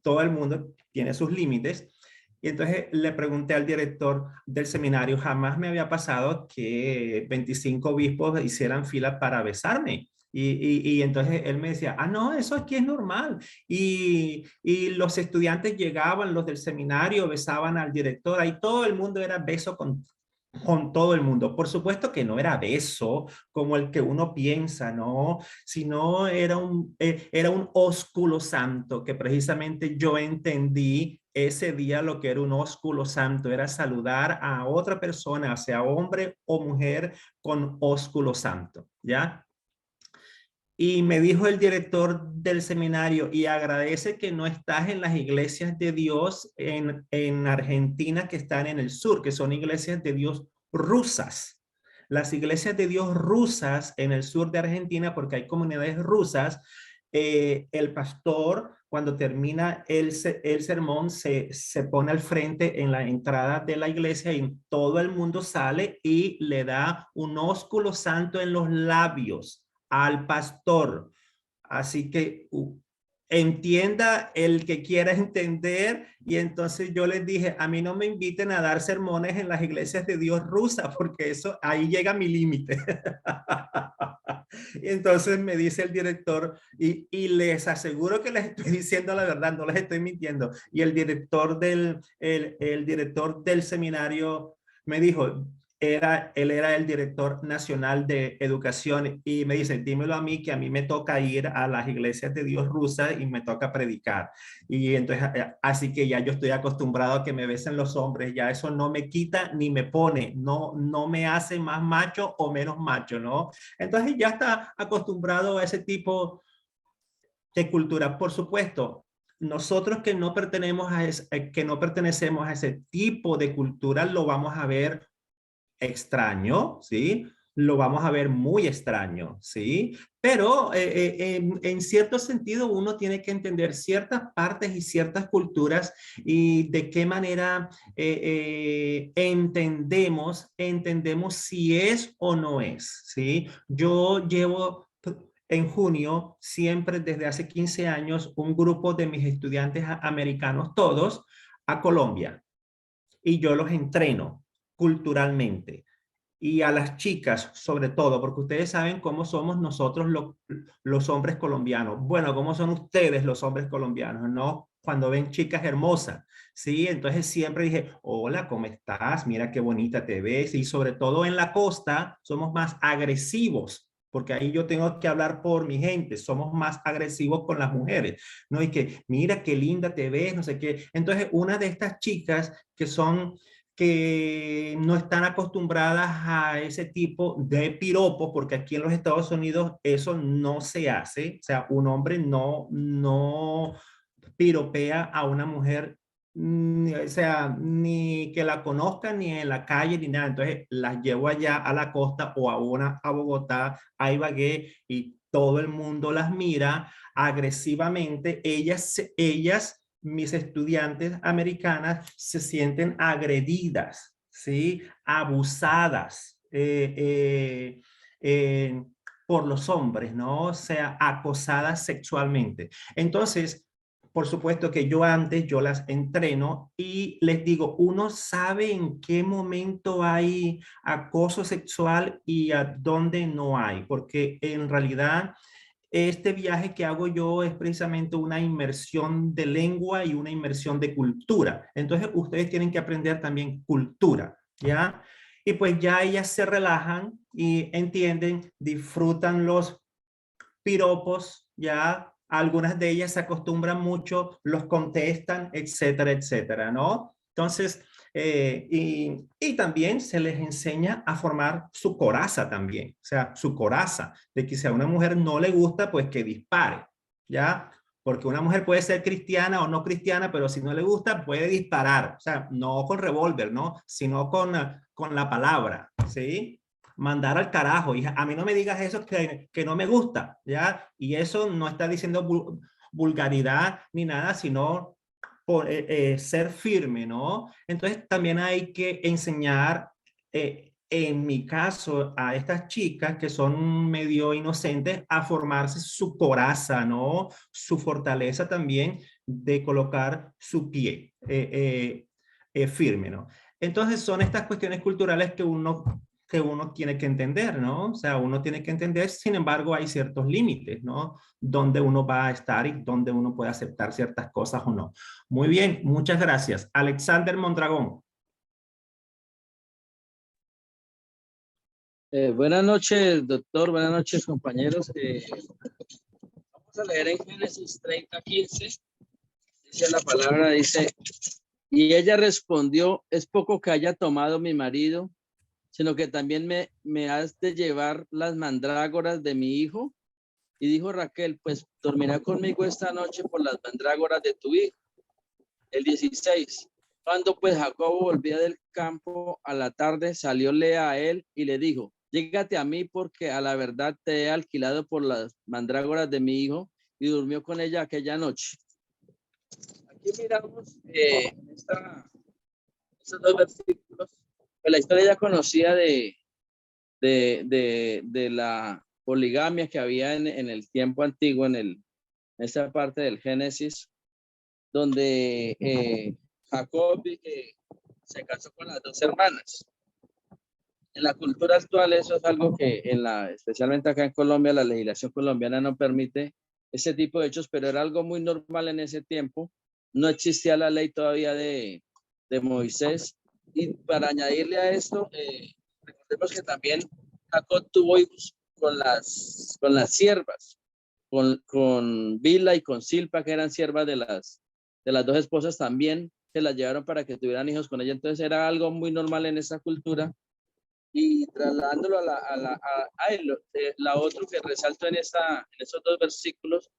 todo el mundo tiene sus límites. Y entonces le pregunté al director del seminario, jamás me había pasado que 25 obispos hicieran fila para besarme. Y entonces él me decía, no, eso aquí es normal. Y los estudiantes llegaban, los del seminario, besaban al director, ahí todo el mundo era beso con todo el mundo. Por supuesto que no era beso como el que uno piensa, ¿no? Sino era un ósculo santo, que precisamente yo entendí ese día lo que era un ósculo santo, era saludar a otra persona, sea hombre o mujer, con ósculo santo, ¿ya? Y me dijo el director del seminario, y agradece que no estás en las iglesias de Dios en Argentina, que están en el sur, que son iglesias de Dios rusas. Las iglesias de Dios rusas en el sur de Argentina, porque hay comunidades rusas, el pastor, cuando termina el sermón, se pone al frente en la entrada de la iglesia, y todo el mundo sale y le da un ósculo santo en los labios al pastor. Así que entienda el que quiera entender. Y entonces yo les dije, a mí no me inviten a dar sermones en las iglesias de Dios rusa, porque eso ahí llega mi límite. Y entonces me dice el director, y les aseguro que les estoy diciendo la verdad, no les estoy mintiendo. Y el director el director del seminario me dijo, él era el director nacional de educación, y me dice, dímelo a mí, que a mí me toca ir a las iglesias de Dios rusas y me toca predicar. Y entonces, así que ya yo estoy acostumbrado a que me besen los hombres, ya eso no me quita ni me pone, no me hace más macho o menos macho, ¿no? Entonces ya está acostumbrado a ese tipo de cultura. Por supuesto, nosotros que no pertenecemos a ese tipo de cultura lo vamos a ver extraño, ¿sí? Lo vamos a ver muy extraño, ¿sí? Pero en cierto sentido uno tiene que entender ciertas partes y ciertas culturas y de qué manera entendemos si es o no es, ¿sí? Yo llevo en junio, siempre desde hace 15 años, un grupo de mis estudiantes americanos, todos, a Colombia. Y yo los entreno culturalmente. Y a las chicas, sobre todo, porque ustedes saben cómo somos nosotros los hombres colombianos. Bueno, cómo son ustedes los hombres colombianos, ¿no? Cuando ven chicas hermosas, ¿sí? Entonces siempre dije, hola, ¿cómo estás? Mira qué bonita te ves. Y sobre todo en la costa somos más agresivos, porque ahí yo tengo que hablar por mi gente, somos más agresivos con las mujeres, ¿no? Y que, mira qué linda te ves, no sé qué. Entonces, una de estas chicas que no están acostumbradas a ese tipo de piropos, porque aquí en los Estados Unidos eso no se hace, o sea, un hombre no piropea a una mujer, o sea, ni que la conozcan ni en la calle ni nada. Entonces las llevo allá a la costa o a Bogotá, a Ibagué, y todo el mundo las mira agresivamente. Ellas, mis estudiantes americanas, se sienten agredidas, ¿sí? Abusadas por los hombres, ¿no? O sea, acosadas sexualmente. Entonces, por supuesto que yo las entreno y les digo, uno sabe en qué momento hay acoso sexual y a dónde no hay, porque en realidad este viaje que hago yo es precisamente una inmersión de lengua y una inmersión de cultura. Entonces ustedes tienen que aprender también cultura, ¿ya? Y pues ya ellas se relajan y entienden, disfrutan los piropos, ya algunas de ellas se acostumbran mucho, los contestan, etcétera, etcétera, ¿no? Entonces, y también se les enseña a formar su coraza también, o sea, su coraza, de que si a una mujer no le gusta, pues que dispare, ¿ya? Porque una mujer puede ser cristiana o no cristiana, pero si no le gusta, puede disparar, o sea, no con revólver, ¿no? Sino con la palabra, ¿sí? Mandar al carajo, hija, a mí no me digas eso que no me gusta, ¿ya? Y eso no está diciendo vulgaridad ni nada, sino por, ser firme, ¿no? Entonces también hay que enseñar, en mi caso, a estas chicas que son medio inocentes, a formarse su coraza, ¿no? Su fortaleza también de colocar su pie firme, ¿no? Entonces son estas cuestiones culturales que uno tiene que entender, ¿no? O sea, uno tiene que entender, sin embargo, hay ciertos límites, ¿no? Donde uno va a estar y donde uno puede aceptar ciertas cosas o no. Muy bien, muchas gracias. Alexander Mondragón. Buenas noches, doctor. Buenas noches, compañeros. Vamos a leer en Génesis 30:15. Dice la palabra, dice, y ella respondió, es poco que haya tomado mi marido, sino que también me has de llevar las mandrágoras de mi hijo. Y dijo Raquel, pues dormirá conmigo esta noche por las mandrágoras de tu hijo. El 16. Cuando pues Jacob volvía del campo a la tarde, salió Lea a él y le dijo, llégate a mí porque a la verdad te he alquilado por las mandrágoras de mi hijo, y durmió con ella aquella noche. Aquí miramos estos dos versículos. Pues la historia ya conocida de la poligamia que había en el tiempo antiguo, en esta parte del Génesis, donde Jacob se casó con las dos hermanas. En la cultura actual eso es algo que especialmente acá en Colombia, la legislación colombiana no permite ese tipo de hechos, pero era algo muy normal en ese tiempo. No existía la ley todavía de Moisés. Y para añadirle a esto, recordemos que también Jacob tuvo hijos con las siervas, con Bilha y con Silpa, que eran siervas de las dos esposas, también se las llevaron para que tuvieran hijos con ella. Entonces era algo muy normal en esa cultura. Y trasladándolo la otro que resalto en esos dos versículos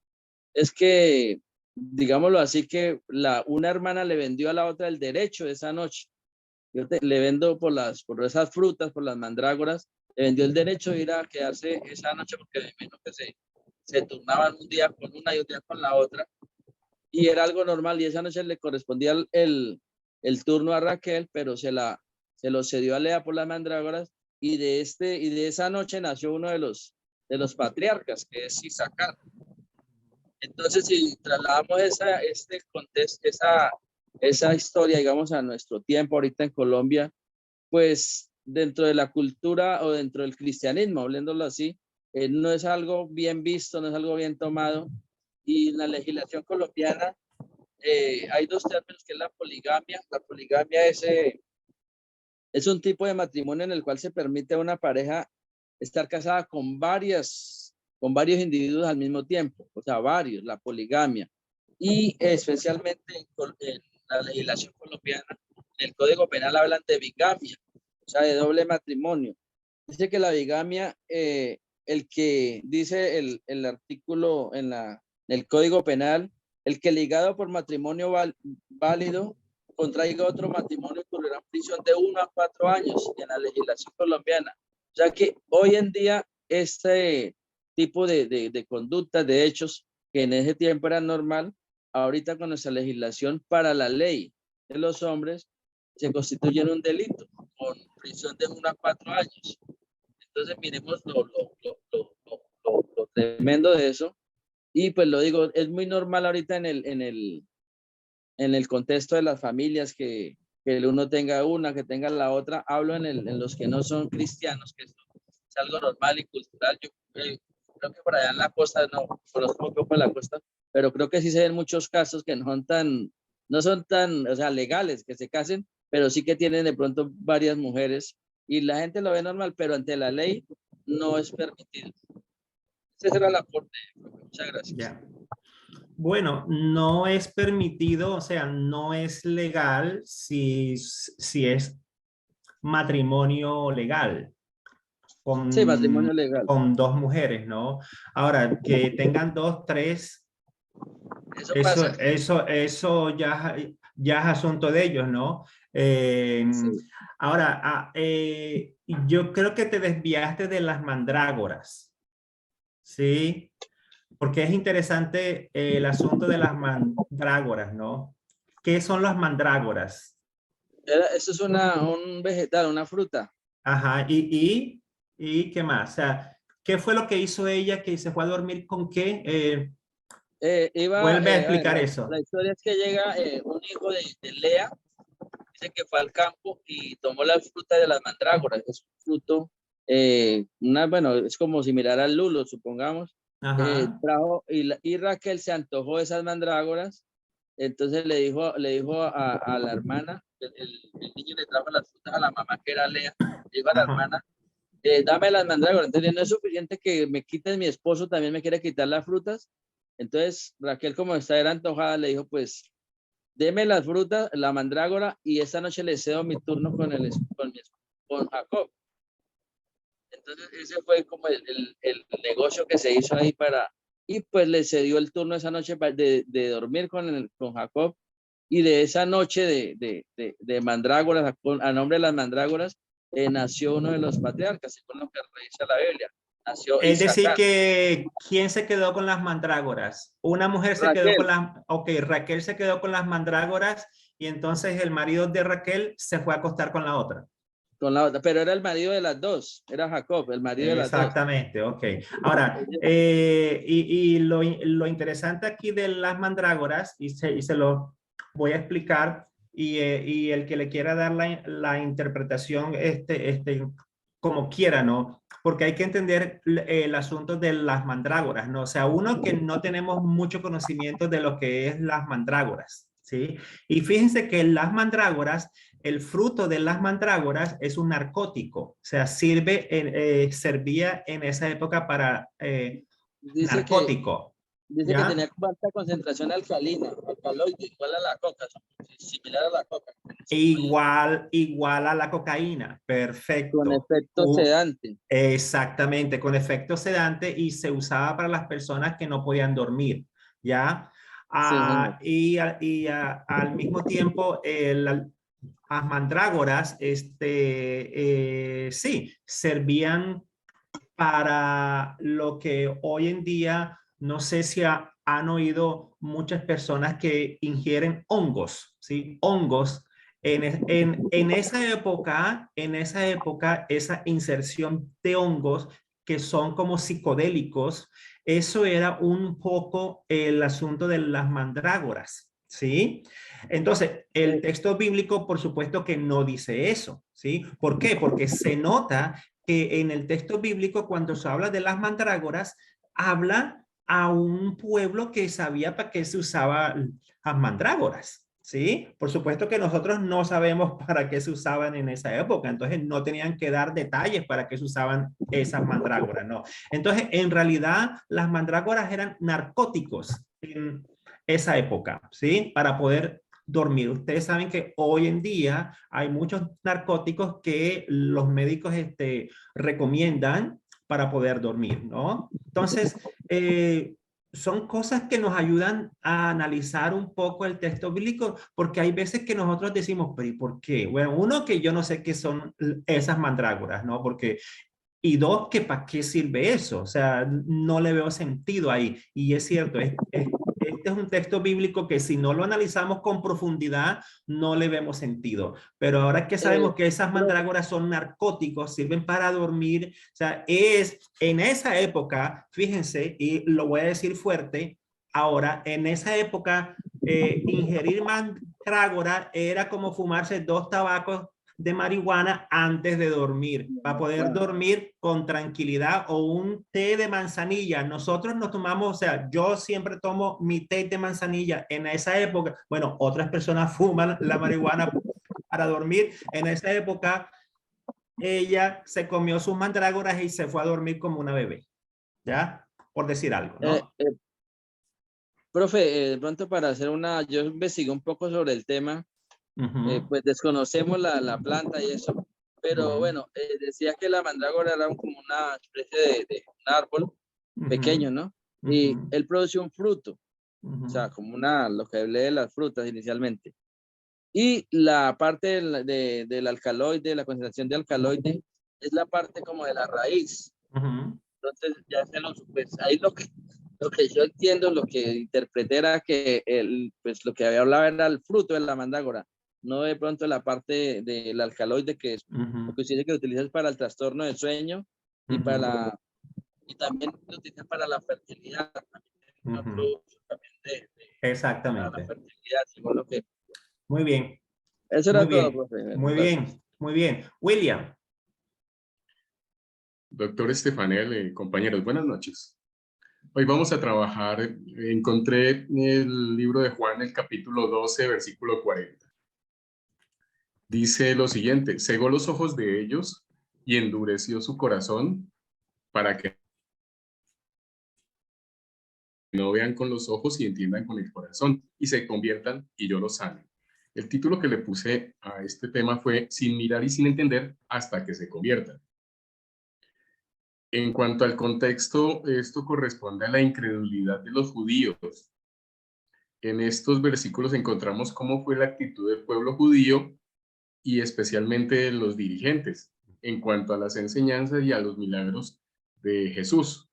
es que digámoslo así, que una hermana le vendió a la otra el derecho de esa noche. Le vendo por esas frutas, por las mandrágoras, le vendió el derecho de ir a quedarse esa noche porque de menos que se turnaban un día con una y un día con la otra. Y era algo normal y esa noche le correspondía el turno a Raquel, pero se lo cedió a Lea por las mandrágoras y de esa noche nació uno de los patriarcas, que es Isaacar. Entonces, si trasladamos esa historia, digamos, a nuestro tiempo ahorita en Colombia, pues dentro de la cultura o dentro del cristianismo, hablándolo así, no es algo bien visto, no es algo bien tomado. Y en la legislación colombiana hay dos términos, que es la poligamia. La poligamia es un tipo de matrimonio en el cual se permite a una pareja estar casada con varios individuos al mismo tiempo, o sea, varios, la poligamia. Y especialmente en la legislación colombiana, en el Código Penal hablan de bigamia, o sea, de doble matrimonio. Dice que la bigamia, el que dice el artículo en el Código Penal, el que ligado por matrimonio válido contraiga otro matrimonio incurrirá prisión de 1 a 4 años en la legislación colombiana. O sea que hoy en día este tipo de conductas, de hechos, que en ese tiempo era normal, ahorita con nuestra legislación para la ley de los hombres, se constituyen un delito con prisión de 1 a 4 años. Entonces miremos lo tremendo de eso. Y pues lo digo, es muy normal ahorita en el contexto de las familias que el uno tenga una, que tenga la otra. Hablo en los que no son cristianos, que esto es algo normal y cultural. Yo creo que por allá en la costa, no conozco poco la costa, pero creo que sí se ven muchos casos que no son tan, o sea, legales, que se casen, pero sí que tienen de pronto varias mujeres y la gente lo ve normal, pero ante la ley no es permitido. Ese era el aporte. Muchas gracias. Yeah. Bueno, no es permitido, o sea, no es legal si es matrimonio legal. Sí, matrimonio legal. Con 2 mujeres, ¿no? Ahora, que tengan 2, 3, eso ya es asunto de ellos, ¿no? Sí. Ahora, yo creo que te desviaste de las mandrágoras, ¿sí? Porque es interesante el asunto de las mandrágoras, ¿no? ¿Qué son las mandrágoras? Eso es un vegetal, una fruta. Ajá, ¿y qué más? O sea, ¿qué fue lo que hizo ella que se fue a dormir con qué? Vuelve a explicar eso. La historia es que llega un hijo de Lea, dice que fue al campo y tomó la fruta de las mandrágoras. Es un fruto, bueno, es como similar al lulo, supongamos. Trajo y Raquel se antojó de esas mandrágoras, entonces le dijo a la hermana, el niño le trajo las frutas a la mamá que era Lea, le dijo a la hermana, dame las mandrágoras. Entonces no es suficiente que me quites, mi esposo también me quiere quitar las frutas. Entonces Raquel, como era antojada, le dijo, pues deme las frutas, la mandrágora, y esta noche le cedo mi turno con Jacob. Entonces ese fue como el negocio que se hizo ahí y pues le cedió el turno esa noche de dormir con Jacob, y de esa noche de mandrágoras, a nombre de las mandrágoras, nació uno de los patriarcas, según lo que dice la Biblia. Nació es Isaacar. decir que, ¿quién se quedó con las mandrágoras? Una mujer se quedó con Raquel se quedó con las mandrágoras, y entonces el marido de Raquel se fue a acostar con la otra. Con la otra, pero era el marido de las dos, era Jacob, el marido de las dos. Exactamente, ok. Ahora, y lo interesante aquí de las mandrágoras, y se lo voy a explicar, y el que le quiera dar la interpretación como quiera, ¿no? Porque hay que entender el asunto de las mandrágoras, ¿no? O sea, uno que no tenemos mucho conocimiento de lo que es las mandrágoras, ¿sí? Y fíjense que las mandrágoras, el fruto de las mandrágoras es un narcótico, o sea, servía en esa época para narcótico. Dice que tenía alta concentración alcalina, alcaloide, igual a la coca, similar a la coca. Igual a la cocaína, perfecto. Con efecto sedante. Exactamente, con efecto sedante, y se usaba para las personas que no podían dormir, ¿ya? Al mismo tiempo, las mandrágoras, sí, servían para lo que hoy en día, no sé si han oído muchas personas que ingieren hongos, ¿sí? Hongos. En esa época, esa inserción de hongos que son como psicodélicos, eso era un poco el asunto de las mandrágoras, ¿sí? Entonces, el texto bíblico, por supuesto que no dice eso, ¿sí? ¿Por qué? Porque se nota que en el texto bíblico, cuando se habla de las mandrágoras, habla a un pueblo que sabía para qué se usaban las mandrágoras, ¿sí? Por supuesto que nosotros no sabemos para qué se usaban en esa época, entonces no tenían que dar detalles para qué se usaban esas mandrágoras, ¿no? Entonces, en realidad, las mandrágoras eran narcóticos en esa época, ¿sí? Para poder dormir. Ustedes saben que hoy en día hay muchos narcóticos que los médicos recomiendan para poder dormir, ¿no? Entonces, son cosas que nos ayudan a analizar un poco el texto bíblico, porque hay veces que nosotros decimos, pero ¿y por qué? Bueno, uno, que yo no sé qué son esas mandrágoras, ¿no? Porque y dos, que para qué sirve eso. O sea, no le veo sentido ahí. Y es cierto, este es un texto bíblico que si no lo analizamos con profundidad, no le vemos sentido. Pero ahora que sabemos que esas mandrágoras son narcóticos, sirven para dormir, o sea, en esa época, fíjense, y lo voy a decir fuerte, ahora, en esa época, ingerir mandrágora era como fumarse 2 tabacos de marihuana antes de dormir, para poder dormir con tranquilidad, o un té de manzanilla. Nosotros nos tomamos, o sea, yo siempre tomo mi té de manzanilla en esa época. Bueno, otras personas fuman la marihuana para dormir. En esa época, ella se comió sus mandrágoras y se fue a dormir como una bebé, ¿ya? Por decir algo, ¿no? Profe, de pronto para hacer yo investigué un poco sobre el tema. Pues desconocemos la planta y eso, pero bueno, decía que la mandrágora era como una especie de un árbol pequeño, ¿no? Y él produce un fruto, o sea, como lo que hablé de las frutas inicialmente. Y la parte del alcaloide, la concentración de alcaloide, es la parte como de la raíz. Entonces, ya pues ahí lo que yo entiendo, lo que interpreté era que pues lo que había hablado era el fruto de la mandrágora, no de pronto la parte del alcaloide, que es lo que usted que utilizas para el trastorno del sueño y también lo utilizan para la fertilidad. Exactamente. Para la fertilidad, según lo que... Muy bien. Eso era todo, profe. Muy bien, muy bien. William. Doctor Estefanel, compañeros, buenas noches. Hoy vamos a trabajar, encontré el libro de Juan, el capítulo 12, versículo 40. Dice lo siguiente: cegó los ojos de ellos y endureció su corazón para que no vean con los ojos y entiendan con el corazón y se conviertan y yo los sane. El título que le puse a este tema fue Sin mirar y sin entender hasta que se conviertan. En cuanto al contexto, esto corresponde a la incredulidad de los judíos. En estos versículos encontramos cómo fue la actitud del pueblo judío y especialmente de los dirigentes en cuanto a las enseñanzas y a los milagros de Jesús.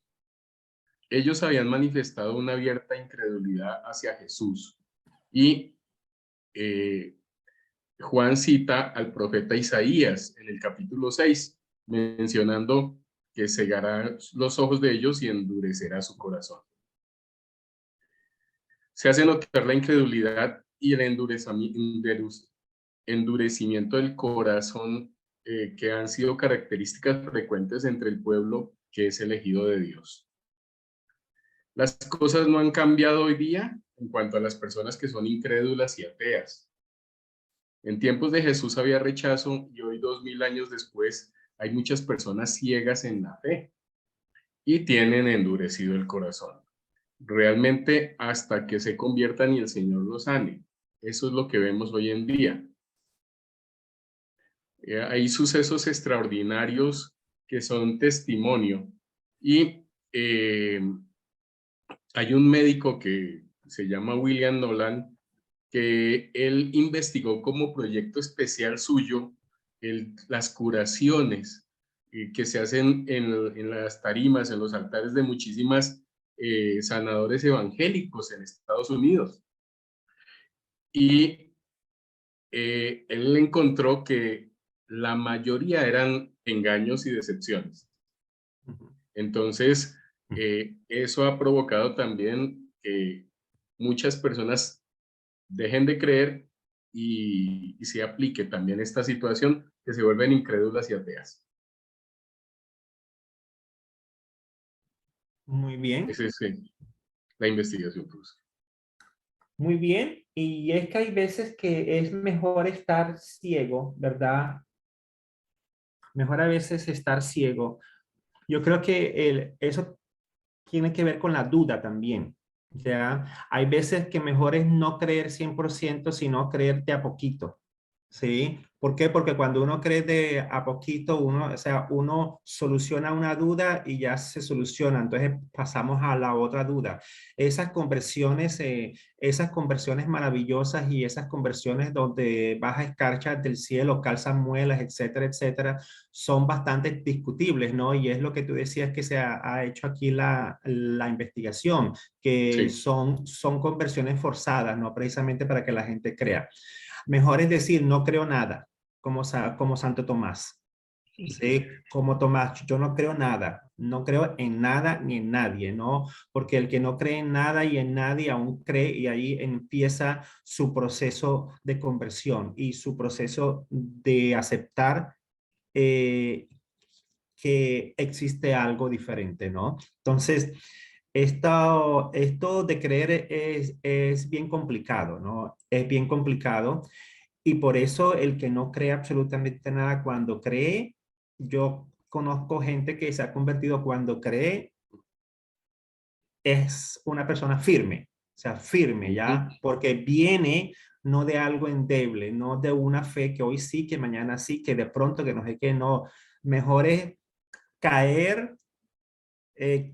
Ellos habían manifestado una abierta incredulidad hacia Jesús y Juan cita al profeta Isaías en el capítulo 6, mencionando que cegará los ojos de ellos y endurecerá su corazón. Se hace notar la incredulidad y el endurecimiento del corazón que han sido características frecuentes entre el pueblo que es elegido de Dios. Las cosas no han cambiado hoy día en cuanto a las personas que son incrédulas y ateas. En tiempos de Jesús había rechazo y hoy, 2000 años después, hay muchas personas ciegas en la fe y tienen endurecido el corazón. Realmente hasta que se conviertan y el Señor los sane. Eso es lo que vemos hoy en día. Hay sucesos extraordinarios que son testimonio y hay un médico que se llama William Nolan, que él investigó como proyecto especial suyo las curaciones que se hacen en las tarimas, en los altares de muchísimas sanadores evangélicos en Estados Unidos. Y él encontró que la mayoría eran engaños y decepciones. Entonces, eso ha provocado también que muchas personas dejen de creer y se aplique también esta situación, que se vuelven incrédulas y ateas. Muy bien. Esa es la investigación, profesor. Muy bien. Y es que hay veces que es mejor estar ciego, ¿verdad? Mejor a veces estar ciego. Yo creo que eso tiene que ver con la duda también. ¿Ya? Hay veces que mejor es no creer 100%, sino creer de a poquito. ¿Sí? ¿Por qué? Porque cuando uno cree de a poquito, uno soluciona una duda y ya se soluciona. Entonces pasamos a la otra duda. Esas conversiones maravillosas y esas conversiones donde baja escarchas del cielo, calzan muelas, etcétera, etcétera, son bastante discutibles, ¿no? Y es lo que tú decías que se ha hecho aquí la investigación, que Sí. son conversiones forzadas, ¿no? Precisamente para que la gente crea. Mejor es decir, no creo nada, como Santo Tomás. ¿Sí? Como Tomás, yo no creo nada, no creo en nada ni en nadie, ¿no? Porque el que no cree en nada y en nadie aún cree, y ahí empieza su proceso de conversión y su proceso de aceptar que existe algo diferente, ¿no? Entonces, esto de creer es bien complicado, ¿no? Es bien complicado. Y por eso el que no cree absolutamente nada, cuando cree, yo conozco gente que se ha convertido cuando cree, es una persona firme, o sea, firme, ¿ya? Porque viene no de algo endeble, no de una fe que hoy sí, que mañana sí, que de pronto que no sé qué, no. Mejor es caer,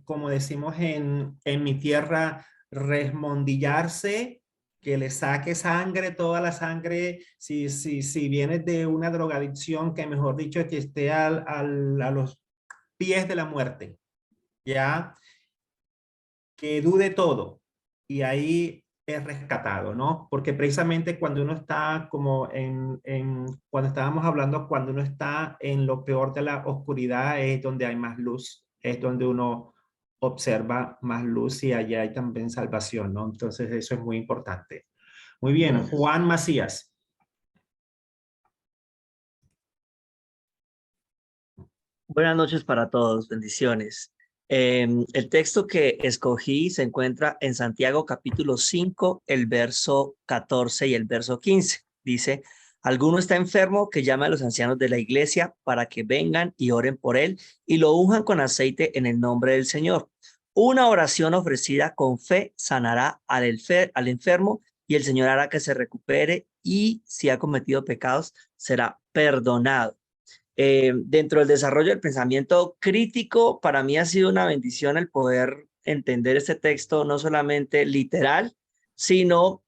como decimos en mi tierra, resmondillarse, que le saque sangre, toda la sangre, si vienes de una drogadicción, que mejor dicho, que esté a los pies de la muerte, ¿ya? Que dude todo y ahí es rescatado, ¿no? Porque precisamente cuando uno está como cuando estábamos hablando, cuando uno está en lo peor de la oscuridad es donde hay más luz, es donde uno observa más luz y allá hay también salvación, ¿no? Entonces eso es muy importante. Muy bien, Gracias. Juan Macías. Buenas noches para todos, bendiciones. El texto que escogí se encuentra en Santiago capítulo 5, el verso 14 y el verso 15. Dice, alguno está enfermo, que llame a los ancianos de la iglesia para que vengan y oren por él y lo unjan con aceite en el nombre del Señor. Una oración ofrecida con fe sanará al enfermo y el Señor hará que se recupere y si ha cometido pecados será perdonado. Dentro del desarrollo del pensamiento crítico, para mí ha sido una bendición el poder entender este texto no solamente literal, sino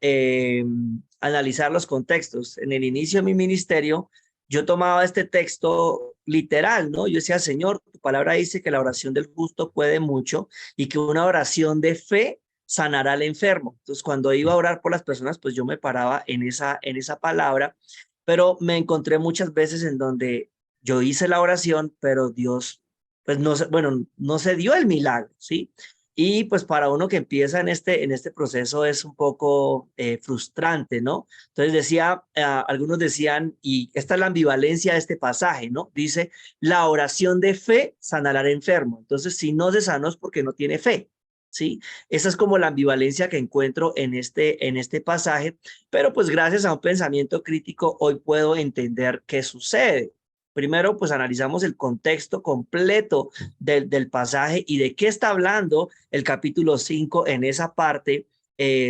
analizar los contextos. En el inicio de mi ministerio, yo tomaba este texto literal, ¿no? Yo decía, Señor, tu palabra dice que la oración del justo puede mucho y que una oración de fe sanará al enfermo. Entonces, cuando iba a orar por las personas, pues yo me paraba en esa palabra, pero me encontré muchas veces en donde yo hice la oración, pero Dios, pues no se dio el milagro, ¿sí? Y pues para uno que empieza en este proceso es un poco frustrante, ¿no? Entonces algunos decían, y esta es la ambivalencia de este pasaje, ¿no? Dice, la oración de fe sanará al enfermo. Entonces, si no se sanó es porque no tiene fe, ¿sí? Esa es como la ambivalencia que encuentro en este pasaje, pero pues gracias a un pensamiento crítico hoy puedo entender qué sucede. Primero, pues analizamos el contexto completo del pasaje y de qué está hablando el capítulo 5 en esa parte.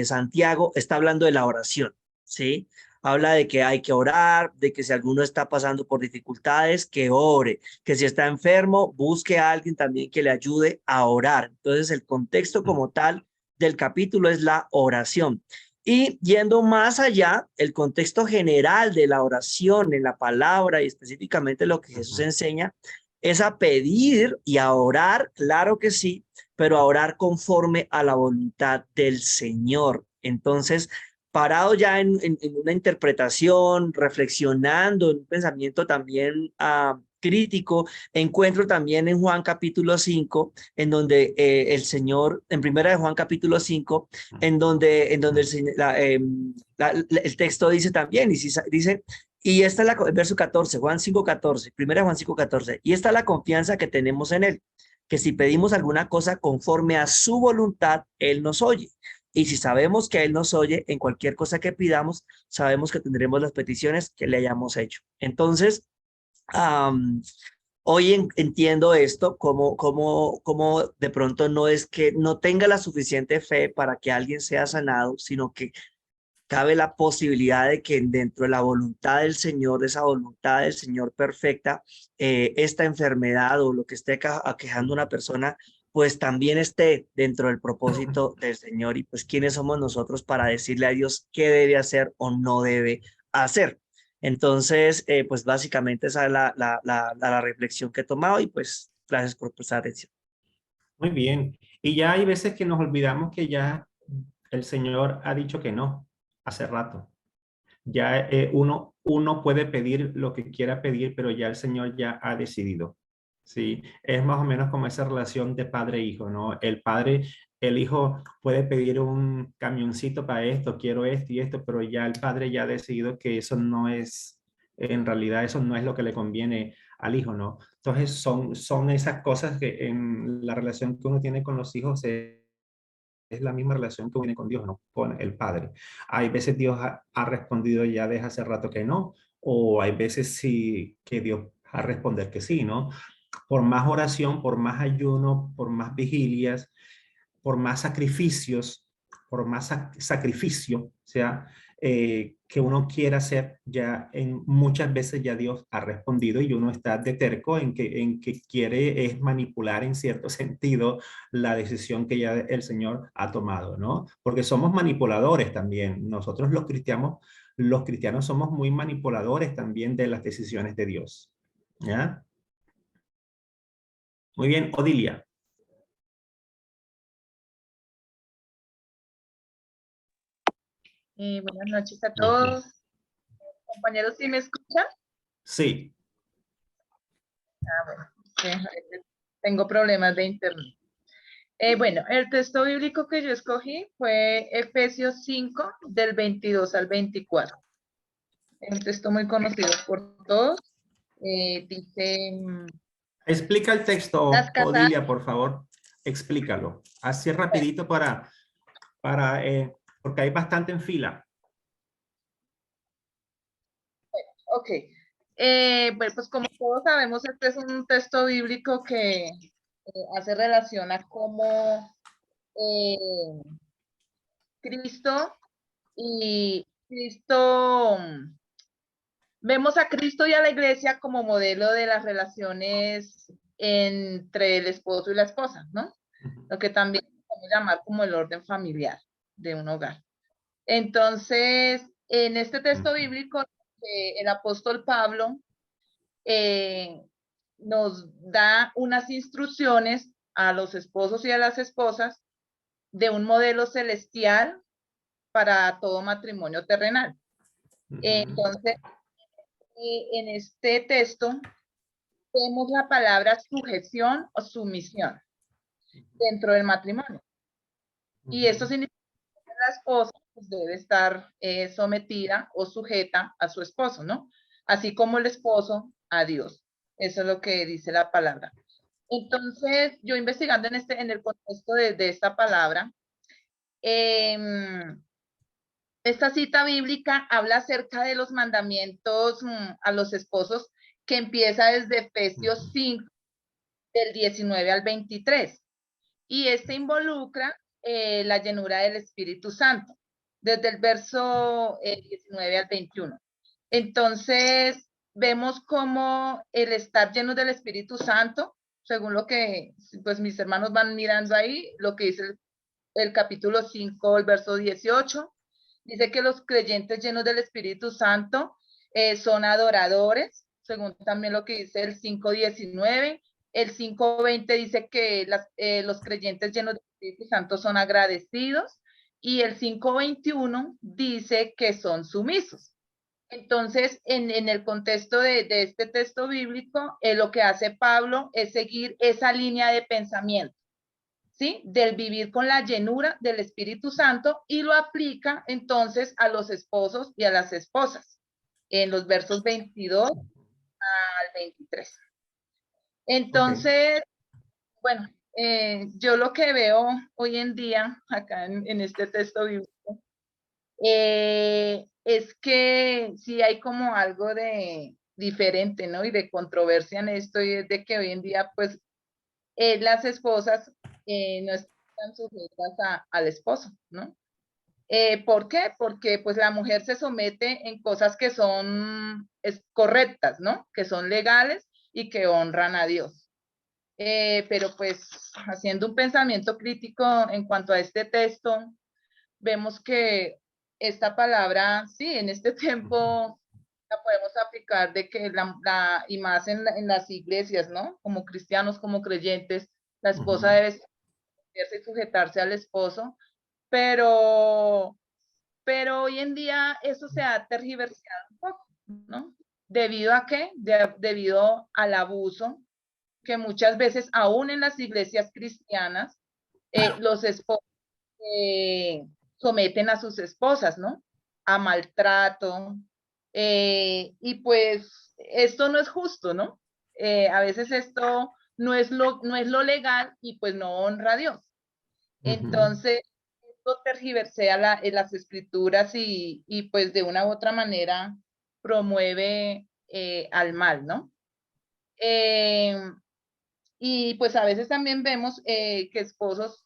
Santiago está hablando de la oración, ¿sí? Habla de que hay que orar, de que si alguno está pasando por dificultades, que ore, que si está enfermo, busque a alguien también que le ayude a orar. Entonces, el contexto como tal del capítulo es la oración. Y yendo más allá, el contexto general de la oración en la palabra y específicamente lo que Jesús enseña es a pedir y a orar, claro que sí, pero a orar conforme a la voluntad del Señor. Entonces, parado ya en una interpretación, reflexionando, en un pensamiento también crítico, encuentro también en Juan capítulo 5, en donde el Señor, en primera de Juan capítulo 5, en donde el texto dice también, dice, y esta es el verso 14, Juan 5:14, primera de Juan 5:14, y esta es la confianza que tenemos en él, que si pedimos alguna cosa conforme a su voluntad, él nos oye. Y si sabemos que él nos oye en cualquier cosa que pidamos, sabemos que tendremos las peticiones que le hayamos hecho. Entonces, hoy entiendo esto como de pronto no es que no tenga la suficiente fe para que alguien sea sanado, sino que cabe la posibilidad de que dentro de la voluntad del Señor, de esa voluntad del Señor perfecta, esta enfermedad o lo que esté aquejando a una persona, pues también esté dentro del propósito del Señor. Y pues, ¿quiénes somos nosotros para decirle a Dios qué debe hacer o no debe hacer? Entonces, pues básicamente esa es la reflexión que he tomado y pues gracias por prestar atención. Muy bien. Y ya hay veces que nos olvidamos que ya el Señor ha dicho que no, hace rato. Ya uno puede pedir lo que quiera pedir, pero ya el Señor ya ha decidido. Sí, es más o menos como esa relación de padre-hijo, ¿no? El hijo puede pedir un camioncito para esto, quiero esto y esto, pero ya el padre ya ha decidido que eso no es, en realidad eso no es lo que le conviene al hijo, ¿no? Entonces son esas cosas que en la relación que uno tiene con los hijos es la misma relación que uno tiene con Dios, ¿no? Con el Padre. Hay veces Dios ha respondido ya desde hace rato que no, o hay veces sí que Dios va a responder que sí, ¿no? Por más oración, por más ayuno, por más vigilias, por más sacrificios, por más sacrificio, o sea, que uno quiera hacer, ya en muchas veces ya Dios ha respondido y uno está de terco en que quiere es manipular en cierto sentido la decisión que ya el Señor ha tomado, ¿no? Porque somos manipuladores también. Nosotros los cristianos somos muy manipuladores también de las decisiones de Dios, ¿ya? Muy bien, Odilia. Buenas noches a todos. Compañeros, ¿sí me escuchan? Sí. Bueno, tengo problemas de internet. Bueno, el texto bíblico que yo escogí fue Efesios 5, del 22 al 24. Un texto muy conocido por todos. Dice... Explica el texto, Odilia, por favor. Explícalo. Así rapidito porque hay bastante en fila. Ok. Bueno, pues como todos sabemos, este es un texto bíblico que hace relación a cómo Cristo vemos a Cristo y a la iglesia como modelo de las relaciones entre el esposo y la esposa, ¿no? Lo que también podemos llamar como el orden familiar de un hogar. Entonces, en este texto bíblico, el apóstol Pablo nos da unas instrucciones a los esposos y a las esposas de un modelo celestial para todo matrimonio terrenal. Entonces, en este texto vemos la palabra sujeción o sumisión dentro del matrimonio. Y esto significa que la esposa pues, debe estar sometida o sujeta a su esposo, ¿no? Así como el esposo a Dios. Eso es lo que dice la palabra. Entonces, yo investigando en el contexto de esta palabra, esta cita bíblica habla acerca de los mandamientos a los esposos que empieza desde Efesios 5, del 19 al 23. Y este involucra la llenura del Espíritu Santo, desde el verso 19 al 21. Entonces, vemos cómo el estar lleno del Espíritu Santo, según lo que pues mis hermanos van mirando ahí, lo que dice el capítulo 5, el verso 18. Dice que los creyentes llenos del Espíritu Santo son adoradores, según también lo que dice el 5:19. El 5:20 dice que los creyentes llenos del Espíritu Santo son agradecidos. Y el 5:21 dice que son sumisos. Entonces, en el contexto de este texto bíblico, lo que hace Pablo es seguir esa línea de pensamiento, ¿sí? Del vivir con la llenura del Espíritu Santo, y lo aplica entonces a los esposos y a las esposas, en los versos 22 al 23. Entonces, bueno, yo lo que veo hoy en día, acá en este texto bíblico, es que sí hay como algo de diferente, ¿no? Y de controversia en esto, y es de que hoy en día, pues, las esposas no están sujetas al esposo, ¿no? ¿Por qué? Porque pues la mujer se somete en cosas que son correctas, ¿no? Que son legales y que honran a Dios. Pero pues haciendo un pensamiento crítico en cuanto a este texto, vemos que esta palabra, sí, en este tiempo la podemos aplicar de que y más en las iglesias, ¿no? Como cristianos, como creyentes, la esposa debe sujetarse al esposo, pero hoy en día eso se ha tergiversado un poco, ¿no? ¿Debido a qué? Debido al abuso que muchas veces, aún en las iglesias cristianas, los esposos someten a sus esposas, ¿no? A maltrato. Y pues esto no es justo, ¿no? A veces esto no es lo legal y pues no honra a Dios. Entonces, esto tergiversea las escrituras y pues de una u otra manera promueve al mal, ¿no? Y pues a veces también vemos que esposos,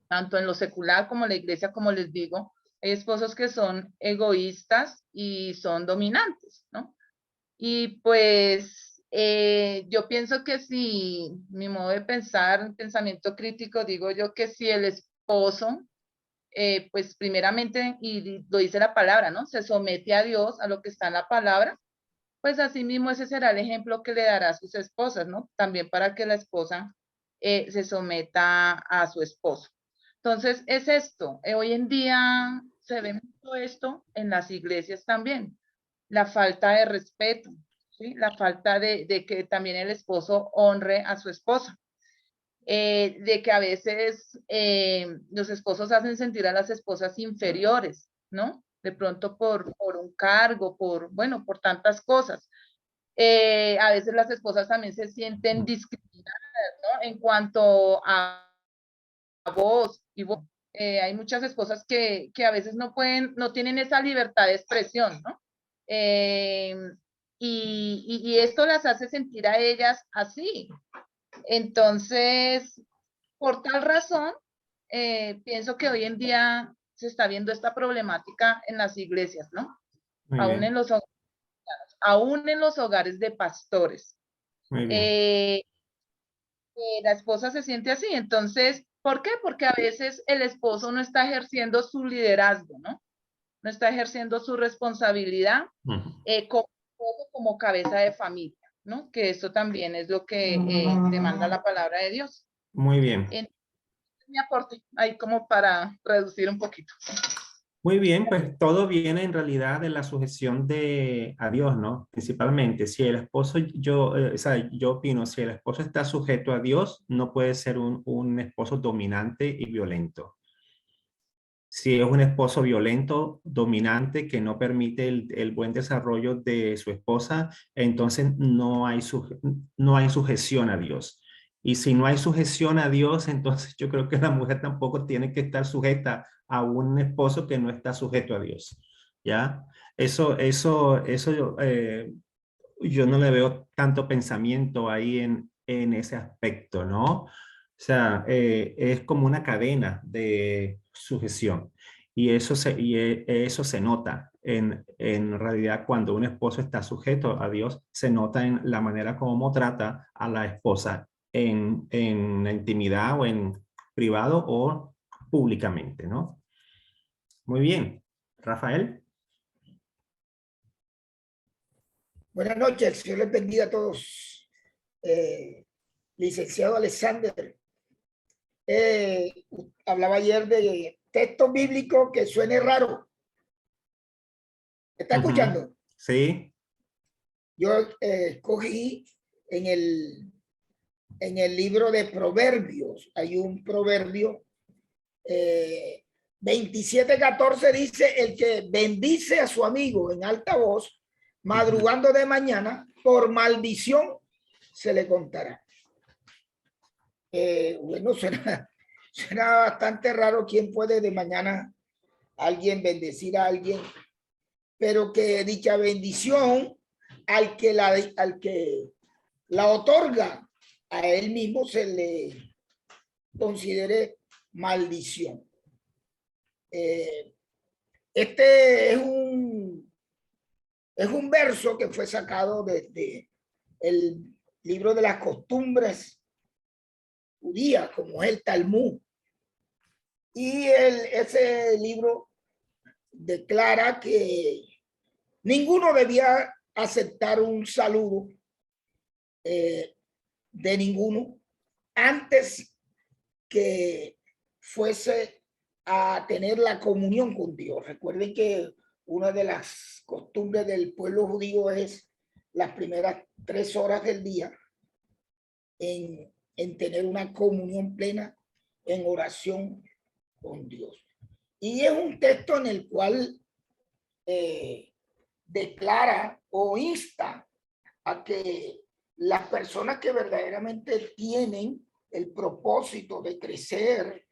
tanto en lo secular como en la iglesia, como les digo, hay esposos que son egoístas y son dominantes, ¿no? Y pues yo pienso que si, mi modo de pensar, pensamiento crítico, digo yo que si el esposo, pues primeramente, y lo dice la palabra, ¿no? Se somete a Dios, a lo que está en la palabra, pues así mismo ese será el ejemplo que le dará a sus esposas, ¿no? También para que la esposa se someta a su esposo. Entonces, es esto. Hoy en día se ve mucho esto en las iglesias también. La falta de respeto, ¿sí? La falta de que también el esposo honre a su esposa. De que a veces los esposos hacen sentir a las esposas inferiores, ¿no? De pronto por un cargo, bueno, por tantas cosas. A veces las esposas también se sienten discriminadas, ¿no? En cuanto a voz y voz. Hay muchas esposas que a veces no tienen esa libertad de expresión, ¿no? Y esto las hace sentir a ellas así. Entonces, por tal razón, pienso que hoy en día se está viendo esta problemática en las iglesias, ¿no? Aún en los hogares de pastores. La esposa se siente así. Entonces, ¿por qué? Porque a veces el esposo no está ejerciendo su liderazgo, ¿no? No está ejerciendo su responsabilidad como cabeza de familia, ¿no? Que esto también es lo que demanda la palabra de Dios. Muy bien. Mi aporte ahí como para reducir un poquito. Muy bien, pues todo viene en realidad de la sujeción a Dios, ¿no? Principalmente, si el esposo, yo opino, si el esposo está sujeto a Dios, no puede ser un esposo dominante y violento. Si es un esposo violento, dominante, que no permite el buen desarrollo de su esposa, entonces no hay sujeción a Dios. Y si no hay sujeción a Dios, entonces yo creo que la mujer tampoco tiene que estar sujeta a un esposo que no está sujeto a Dios. ¿Ya? Eso yo no le veo tanto pensamiento ahí en ese aspecto, ¿no? O sea, es como una cadena de sujeción. Y eso se nota en realidad cuando un esposo está sujeto a Dios, se nota en la manera como trata a la esposa en la intimidad o en privado o públicamente, ¿no? Muy bien. Rafael. Buenas noches, Señor les bendiga a todos. Licenciado Alexander, hablaba ayer de texto bíblico que suene raro. ¿Está escuchando? Sí. Yo escogí en el libro de Proverbios, hay un proverbio 27:14 dice: el que bendice a su amigo en alta voz, madrugando de mañana, por maldición se le contará. Bueno, suena bastante raro. ¿Quién puede de mañana alguien bendecir a alguien? Pero que dicha bendición al que la otorga a él mismo se le considere maldición. Este es un verso que fue sacado desde el libro de las costumbres judías, como es el Talmud. Y ese libro declara que ninguno debía aceptar un saludo de ninguno antes que fuese a tener la comunión con Dios. Recuerden que una de las costumbres del pueblo judío es las primeras 3 horas del día en tener una comunión plena en oración con Dios. Y es un texto en el cual declara o insta a que las personas que verdaderamente tienen el propósito de crecer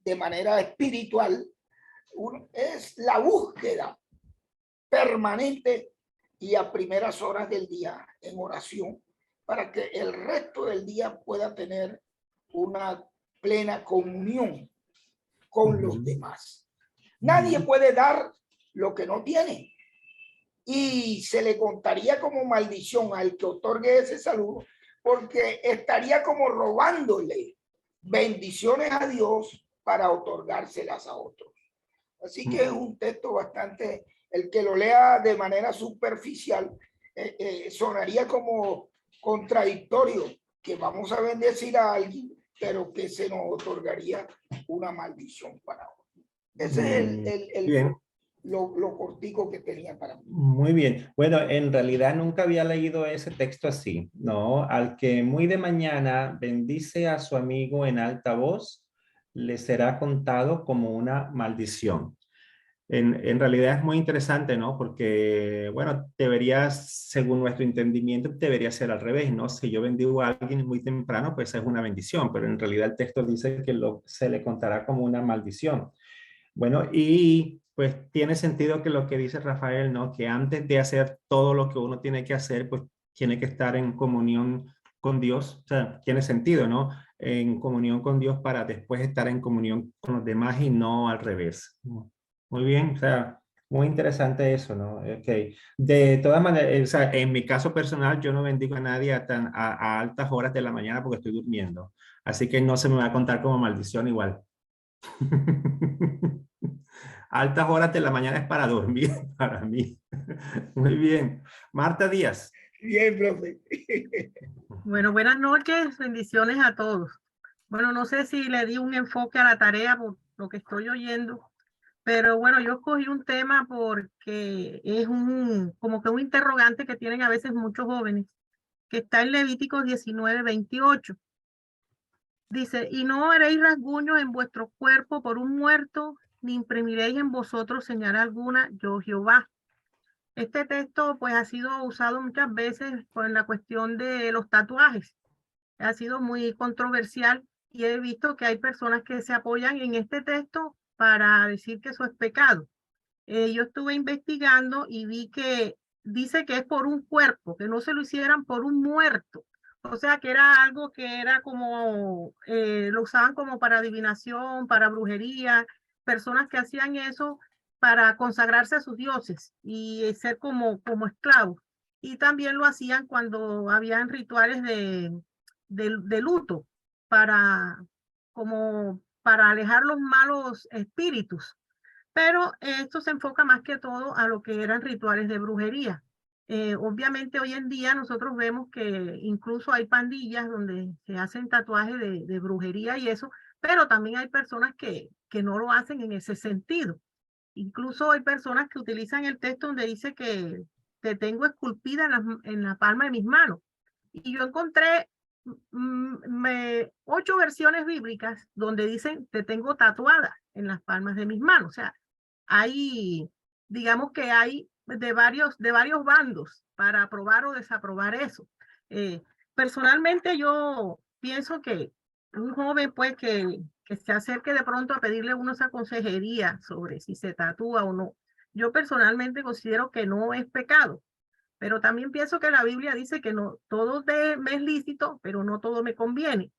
de manera espiritual, es la búsqueda permanente y a primeras horas del día en oración, para que el resto del día pueda tener una plena comunión con los demás. Nadie puede dar lo que no tiene, y se le contaría como maldición al que otorgue ese saludo, porque estaría como robándole bendiciones a Dios para otorgárselas a otros. Así que es un texto bastante, el que lo lea de manera superficial, sonaría como contradictorio, que vamos a bendecir a alguien, pero que se nos otorgaría una maldición para otro. Ese es lo cortico que tenía para mí. Muy bien. Bueno, en realidad nunca había leído ese texto así, ¿no? Al que muy de mañana bendice a su amigo en alta voz, le será contado como una maldición. En realidad es muy interesante, ¿no? Porque, bueno, deberías, según nuestro entendimiento, debería ser al revés, ¿no? Si yo bendigo a alguien muy temprano, pues es una bendición, pero en realidad el texto dice que se le contará como una maldición. Bueno, y pues tiene sentido que lo que dice Rafael, ¿no? Que antes de hacer todo lo que uno tiene que hacer, pues tiene que estar en comunión con Dios. O sea, tiene sentido, ¿no? En comunión con Dios para después estar en comunión con los demás y no al revés. Muy bien, o sea, muy interesante eso, ¿no? Okay. De todas maneras, o sea, en mi caso personal, yo no bendigo a nadie a altas horas de la mañana porque estoy durmiendo. Así que no se me va a contar como maldición igual. Altas horas de la mañana es para dormir, para mí. Muy bien. Marta Díaz. Bien, profe. Bueno, buenas noches, bendiciones a todos. Bueno, no sé si le di un enfoque a la tarea por lo que estoy oyendo, pero bueno, yo escogí un tema porque es como que un interrogante que tienen a veces muchos jóvenes, que está en Levíticos 19:28. Dice: y no haréis rasguños en vuestro cuerpo por un muerto, ni imprimiréis en vosotros señal alguna, yo Jehová. Este texto pues ha sido usado muchas veces en la cuestión de los tatuajes. Ha sido muy controversial y he visto que hay personas que se apoyan en este texto para decir que eso es pecado. Yo estuve investigando y vi que dice que es por un cuerpo, que no se lo hicieran por un muerto. O sea, que era algo que era como, lo usaban como para adivinación, para brujería, personas que hacían eso para consagrarse a sus dioses y ser como esclavos. Y también lo hacían cuando habían rituales de luto para como para alejar los malos espíritus. Pero esto se enfoca más que todo a lo que eran rituales de brujería. Obviamente hoy en día nosotros vemos que incluso hay pandillas donde se hacen tatuajes de brujería y eso, pero también hay personas que no lo hacen en ese sentido. Incluso hay personas que utilizan el texto donde dice que te tengo esculpida en la palma de mis manos. Y yo encontré 8 versiones bíblicas donde dicen te tengo tatuada en las palmas de mis manos. O sea, hay, digamos que hay de varios bandos para aprobar o desaprobar eso. Personalmente yo pienso que un joven pues que se acerque de pronto a pedirle uno esa consejería sobre si se tatúa o no. Yo personalmente considero que no es pecado, pero también pienso que la Biblia dice que no todo me es lícito, pero no todo me conviene.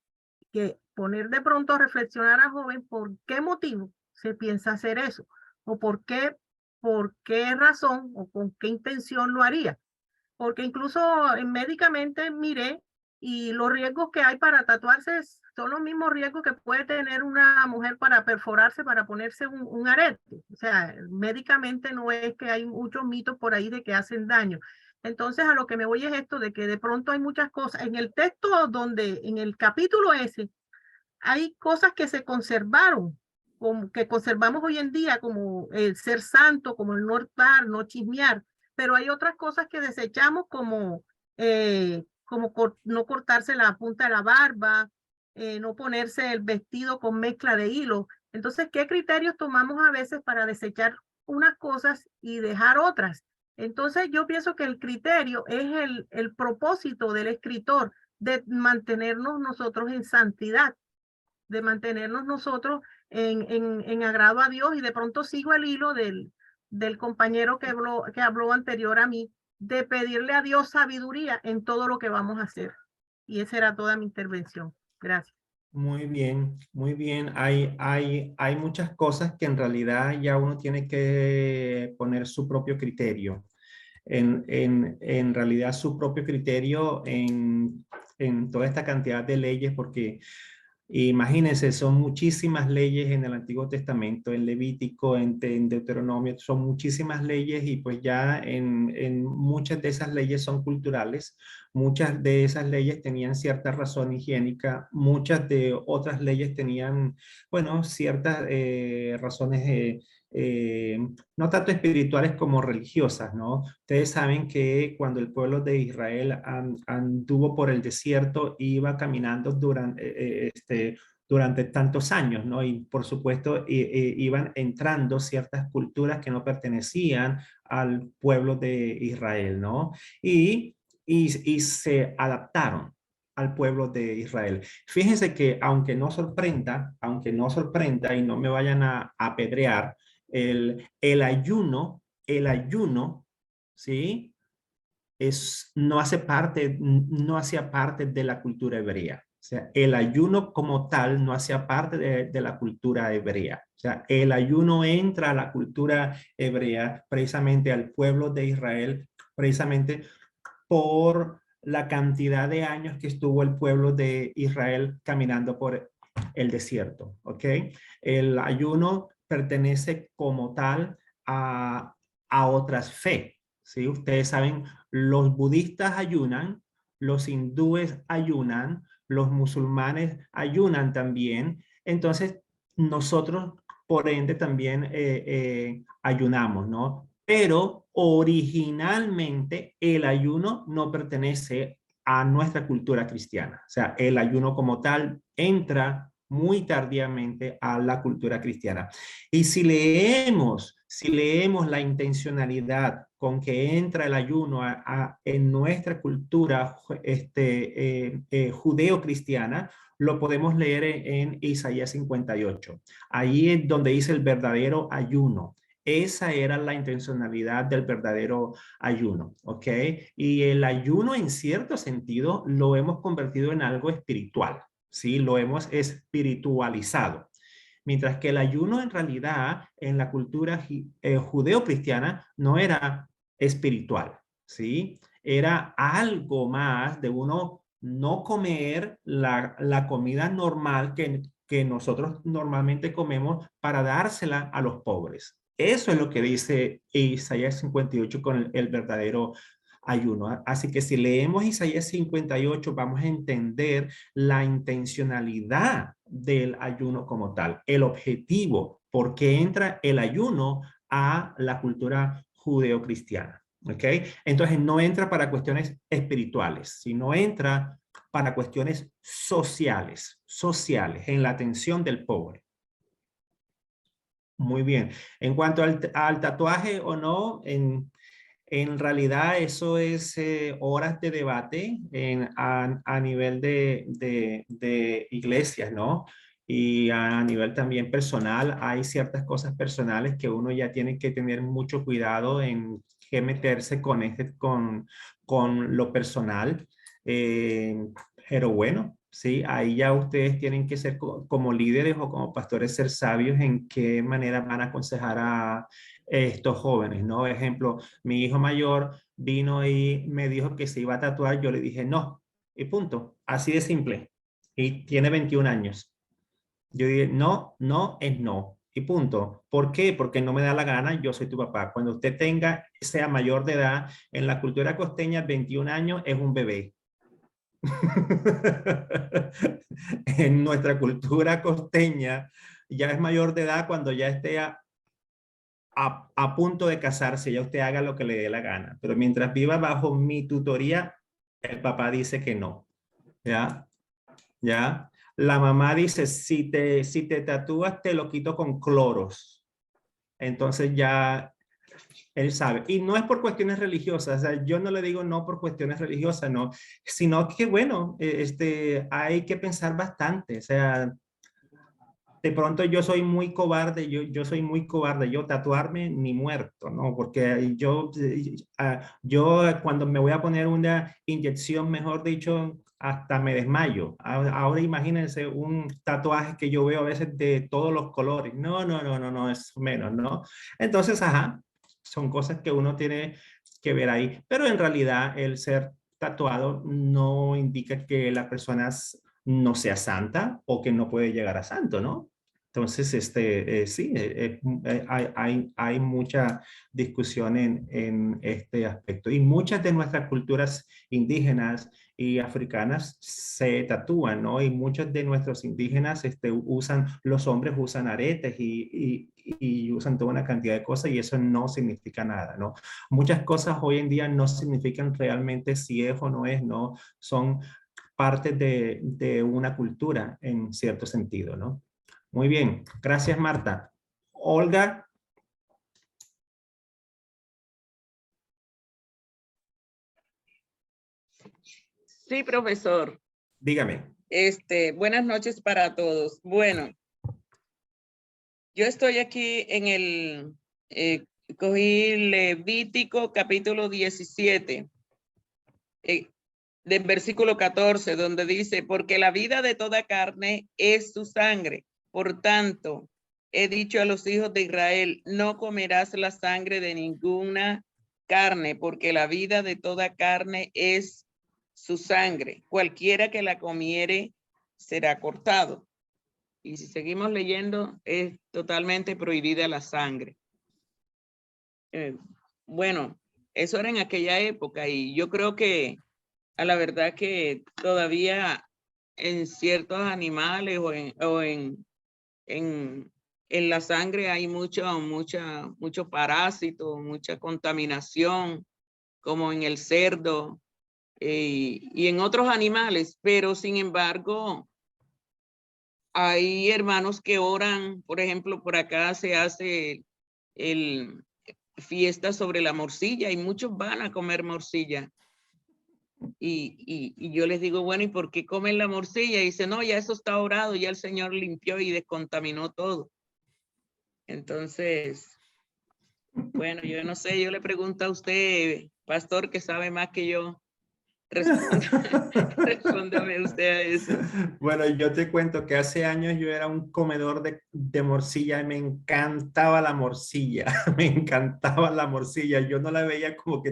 Que poner de pronto a reflexionar al joven por qué motivo se piensa hacer eso, o por qué razón o con qué intención lo haría. Porque incluso médicamente miré y los riesgos que hay para tatuarse son los mismos riesgos que puede tener una mujer para perforarse, para ponerse un arete. O sea, médicamente no es que hay muchos mitos por ahí de que hacen daño. Entonces, a lo que me voy es esto de que de pronto hay muchas cosas. En el texto donde, en el capítulo ese, hay cosas que se conservaron, como que conservamos hoy en día, como el ser santo, como el no hurtar, no chismear, pero hay otras cosas que desechamos como no cortarse la punta de la barba, no ponerse el vestido con mezcla de hilo. Entonces, ¿qué criterios tomamos a veces para desechar unas cosas y dejar otras? Entonces, yo pienso que el criterio es el propósito del escritor de mantenernos nosotros en santidad, de mantenernos nosotros en agrado a Dios. Y de pronto sigo el hilo del compañero que habló anterior a mí, de pedirle a Dios sabiduría en todo lo que vamos a hacer. Y esa era toda mi intervención. Gracias. Muy bien, muy bien. Hay muchas cosas que en realidad ya uno tiene que poner su propio criterio. En realidad su propio criterio en toda esta cantidad de leyes, porque imagínense, son muchísimas leyes en el Antiguo Testamento, en Levítico, en Deuteronomio, son muchísimas leyes y pues ya en muchas de esas leyes son culturales, muchas de esas leyes tenían cierta razón higiénica, muchas de otras leyes tenían, bueno, ciertas razones no tanto espirituales como religiosas, ¿no? Ustedes saben que cuando el pueblo de Israel anduvo por el desierto, iba caminando durante tantos años, ¿no? Y por supuesto iban entrando ciertas culturas que no pertenecían al pueblo de Israel, ¿no? Y se adaptaron al pueblo de Israel. Fíjense que aunque no sorprenda y no me vayan a apedrear, el ayuno, ¿sí? No hacía parte de la cultura hebrea. O sea, el ayuno como tal no hacía parte de la cultura hebrea. O sea, el ayuno entra a la cultura hebrea, precisamente al pueblo de Israel, precisamente por la cantidad de años que estuvo el pueblo de Israel caminando por el desierto, ¿ok? El ayuno pertenece como tal a otras fe, ¿sí? Ustedes saben, los budistas ayunan, los hindúes ayunan, los musulmanes ayunan también. Entonces, nosotros, por ende, también ayunamos, ¿no? Pero originalmente el ayuno no pertenece a nuestra cultura cristiana. O sea, el ayuno como tal entra muy tardíamente a la cultura cristiana. Y si leemos la intencionalidad con que entra el ayuno en nuestra cultura judeo-cristiana, lo podemos leer en Isaías 58. Ahí es donde dice el verdadero ayuno. Esa era la intencionalidad del verdadero ayuno, ¿ok? Y el ayuno en cierto sentido lo hemos convertido en algo espiritual, ¿sí? Lo hemos espiritualizado. Mientras que el ayuno en realidad en la cultura judeo-cristiana no era espiritual, ¿sí? Era algo más de uno no comer la comida normal que nosotros normalmente comemos para dársela a los pobres. Eso es lo que dice Isaías 58 con el verdadero ayuno. Así que si leemos Isaías 58, vamos a entender la intencionalidad del ayuno como tal, el objetivo, por qué entra el ayuno a la cultura judeocristiana. ¿Ok? Entonces no entra para cuestiones espirituales, sino entra para cuestiones sociales, en la atención del pobre. Muy bien. En cuanto al tatuaje o no, en realidad eso es horas de debate a nivel de iglesias, ¿no? Y a nivel también personal, hay ciertas cosas personales que uno ya tiene que tener mucho cuidado en qué meterse con lo personal. Pero bueno, sí, ahí ya ustedes tienen que ser como líderes o como pastores, ser sabios en qué manera van a aconsejar a estos jóvenes, ¿no? Ejemplo, mi hijo mayor vino y me dijo que se iba a tatuar, yo le dije no, y punto, así de simple. Y tiene 21 años. Yo dije, no, no es no. Y punto. ¿Por qué? Porque no me da la gana, yo soy tu papá. Cuando usted sea mayor de edad, en la cultura costeña, 21 años es un bebé. En nuestra cultura costeña, ya es mayor de edad cuando ya esté a punto de casarse, ya usted haga lo que le dé la gana. Pero mientras viva bajo mi tutoría, el papá dice que no. ¿Ya? ¿Ya? La mamá dice, si te tatúas, te lo quito con cloros. Entonces ya él sabe. Y no es por cuestiones religiosas. O sea, yo no le digo no por cuestiones religiosas, no. Sino que, bueno, hay que pensar bastante. O sea, de pronto yo soy muy cobarde, yo soy muy cobarde, yo tatuarme ni muerto, ¿no? Porque yo cuando me voy a poner una inyección, mejor dicho, hasta me desmayo. Ahora imagínense un tatuaje que yo veo a veces de todos los colores. No, no, no, no, no, es menos, ¿no? Entonces, ajá, son cosas que uno tiene que ver ahí. Pero en realidad el ser tatuado no indica que la persona no sea santa o que no puede llegar a santo, ¿no? Entonces, sí, hay mucha discusión en este aspecto. Y muchas de nuestras culturas indígenas y africanas se tatúan, ¿no? Y muchos de nuestros indígenas los hombres usan aretes y usan toda una cantidad de cosas y eso no significa nada, ¿no? Muchas cosas hoy en día no significan realmente si es o no es, ¿no? Son parte de una cultura en cierto sentido, ¿no? Muy bien, gracias Marta. Olga. Sí, profesor. Dígame. Buenas noches para todos. Bueno, yo estoy aquí en cogí Levítico capítulo 17, del versículo 14, donde dice, porque la vida de toda carne es su sangre. Por tanto, he dicho a los hijos de Israel, no comerás la sangre de ninguna carne, porque la vida de toda carne es su sangre. Cualquiera que la comiere será cortado. Y si seguimos leyendo, es totalmente prohibida la sangre. Bueno, eso era en aquella época y yo creo que a la verdad que todavía en ciertos animales o en la sangre hay mucho parásito, mucha contaminación, como en el cerdo y en otros animales, pero sin embargo, hay hermanos que oran, por ejemplo, por acá se hace fiesta sobre la morcilla y muchos van a comer morcilla. Y yo les digo, bueno, ¿y por qué comen la morcilla? Y dice, no, ya eso está orado, ya el Señor limpió y descontaminó todo. Entonces, bueno, yo no sé, yo le pregunto a usted, pastor, que sabe más que yo, respóndame usted a eso. Bueno, yo te cuento que hace años yo era un comedor de morcilla y me encantaba la morcilla, me encantaba la morcilla. Yo no la veía como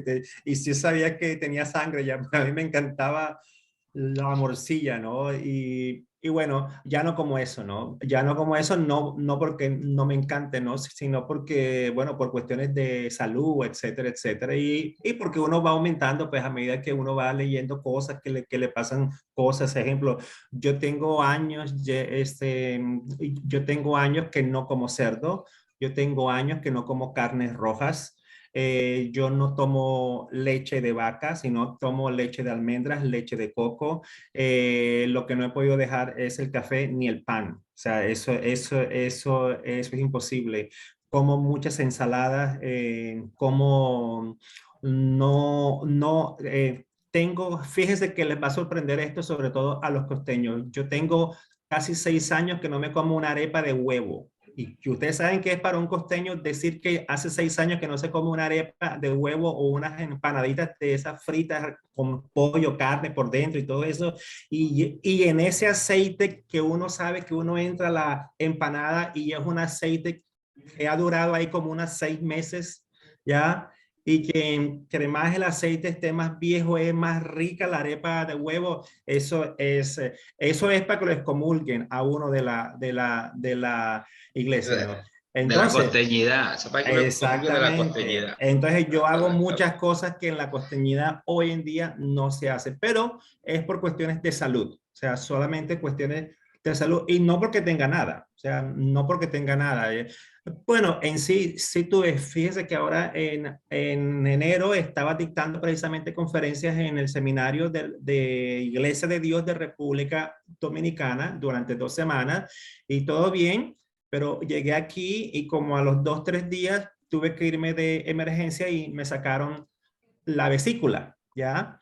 y sí sabía que tenía sangre, ya a mí me encantaba la morcilla, ¿no? Y Y bueno, ya no como eso, ¿no? Ya no como eso, no porque no me encante, ¿no? Sino porque, bueno, por cuestiones de salud, etcétera, etcétera. Y porque uno va aumentando, pues a medida que uno va leyendo cosas, que le pasan cosas. Ejemplo, yo tengo años, yo tengo años que no como cerdo, yo tengo años que no como carnes rojas. Yo no tomo leche de vaca, sino tomo leche de almendras, leche de coco. Lo que no he podido dejar es el café ni el pan. O sea, eso es imposible. Como muchas ensaladas, como fíjense que les va a sorprender esto, sobre todo a los costeños. Yo tengo casi 6 años que no me como una arepa de huevo. Y que ustedes saben que es para un costeño decir que hace 6 años que no se come una arepa de huevo o unas empanaditas de esas fritas con pollo, carne por dentro y todo eso. Y en ese aceite que uno sabe que uno entra a la empanada y es un aceite que ha durado ahí como unos 6 meses, ¿ya? Y que entre más el aceite esté más viejo, es más rica la arepa de huevo. Eso es para que lo excomulguen a uno de la iglesia, ¿no? De la Entonces, costeñidad, eso para que lo excomulguen de la exactamente. costeñidad. Entonces yo hago Claro. muchas cosas que en la costeñidad hoy en día no se hace, pero es por cuestiones de salud. O sea, solamente cuestiones de salud y no porque tenga nada. O sea, no porque tenga nada. Bueno, en sí, fíjese que ahora en enero estaba dictando precisamente conferencias en el seminario de Iglesia de Dios de República Dominicana durante 2 semanas y todo bien, pero llegué aquí y como a los 2, 3 días tuve que irme de emergencia y me sacaron la vesícula, ¿ya?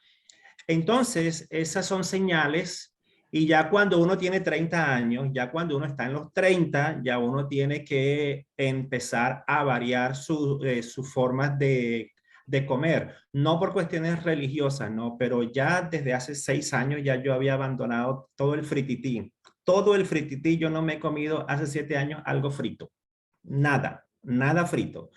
Entonces, esas son señales y ya cuando uno tiene 30 años, ya cuando uno está en los 30, ya uno tiene que empezar a variar sus formas de comer. No por cuestiones religiosas, no, pero ya desde hace 6 años ya yo había abandonado todo el fritití. Todo el fritití yo no me he comido hace 7 años algo frito. Nada, nada frito.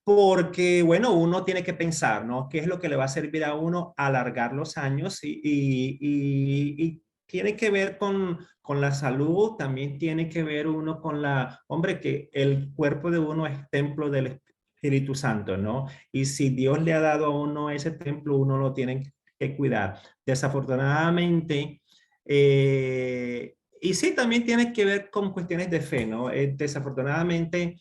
Porque, bueno, uno tiene que pensar, ¿no? ¿Qué es lo que le va a servir a uno alargar los años? Y tiene que ver con la salud, también tiene que ver uno con hombre, que el cuerpo de uno es templo del Espíritu Santo, ¿no? Y si Dios le ha dado a uno ese templo, uno lo tiene que cuidar. Desafortunadamente, y sí, también tiene que ver con cuestiones de fe, ¿no? Desafortunadamente,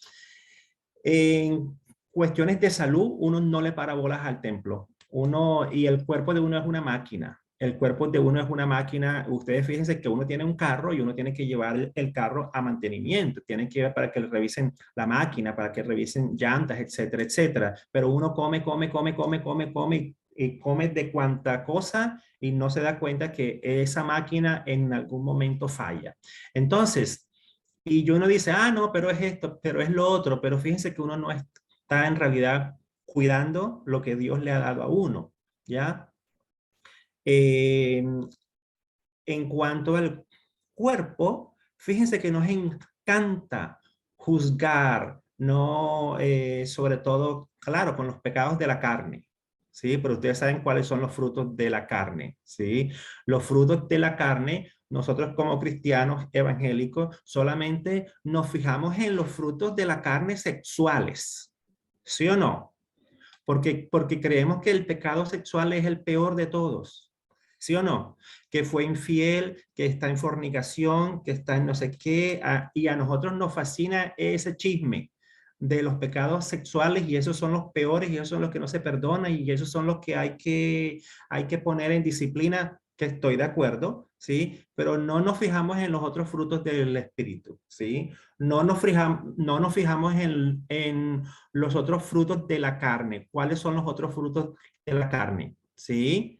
en cuestiones de salud, uno no le para bolas al templo. Y el cuerpo de uno es una máquina. El cuerpo de uno es una máquina. Ustedes fíjense que uno tiene un carro y uno tiene que llevar el carro a mantenimiento. Tienen que ir para que le revisen la máquina, para que revisen llantas, etcétera, etcétera. Pero uno come y come de cuanta cosa y no se da cuenta que esa máquina en algún momento falla. Entonces, y uno dice, no, pero es esto, pero es lo otro, pero fíjense que uno no está en realidad cuidando lo que Dios le ha dado a uno, ¿ya? En cuanto al cuerpo, fíjense que nos encanta juzgar, no, sobre todo, claro, con los pecados de la carne, ¿sí? Pero ustedes saben cuáles son los frutos de la carne, ¿sí? Los frutos de la carne, nosotros como cristianos evangélicos solamente nos fijamos en los frutos de la carne sexuales, ¿sí o no? Porque creemos que el pecado sexual es el peor de todos. ¿Sí o no? Que fue infiel, que está en fornicación, que está en no sé qué, y a nosotros nos fascina ese chisme de los pecados sexuales y esos son los peores y esos son los que no se perdonan y esos son los que hay que poner en disciplina, que estoy de acuerdo, ¿sí? Pero no nos fijamos en los otros frutos del Espíritu, ¿sí? No nos fijamos en los otros frutos de la carne. ¿Cuáles son los otros frutos de la carne? ¿Sí?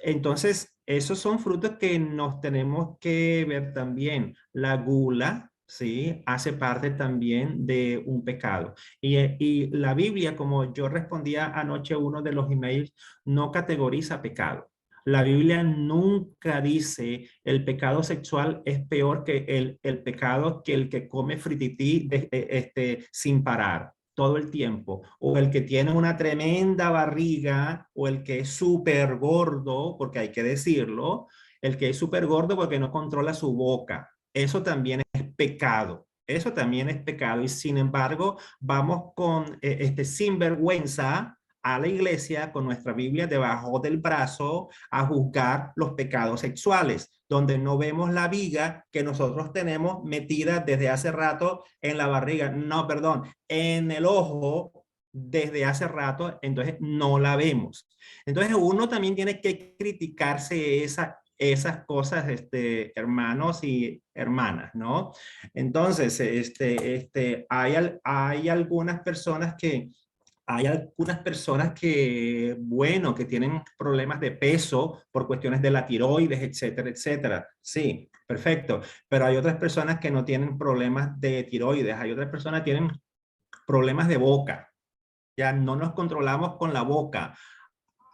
Entonces, esos son frutos que nos tenemos que ver también. La gula, ¿sí? Hace parte también de un pecado. Y la Biblia, como yo respondía anoche uno de los emails, no categoriza pecado. La Biblia nunca dice el pecado sexual es peor que el pecado que el que come fritití sin parar todo el tiempo, o el que tiene una tremenda barriga, o el que es súper gordo, porque hay que decirlo, el que es súper gordo porque no controla su boca. Eso también es pecado. Eso también es pecado. Y sin embargo, vamos con sinvergüenza a la iglesia con nuestra Biblia debajo del brazo a juzgar los pecados sexuales, donde no vemos la viga que nosotros tenemos metida desde hace rato en la barriga, no, perdón, en el ojo desde hace rato, entonces no la vemos. Entonces uno también tiene que criticarse esas cosas, hermanos y hermanas, ¿no? Entonces, hay algunas personas que bueno, que tienen problemas de peso por cuestiones de la tiroides, etcétera, etcétera. Sí, perfecto. Pero hay otras personas que no tienen problemas de tiroides. Hay otras personas que tienen problemas de boca. Ya no nos controlamos con la boca.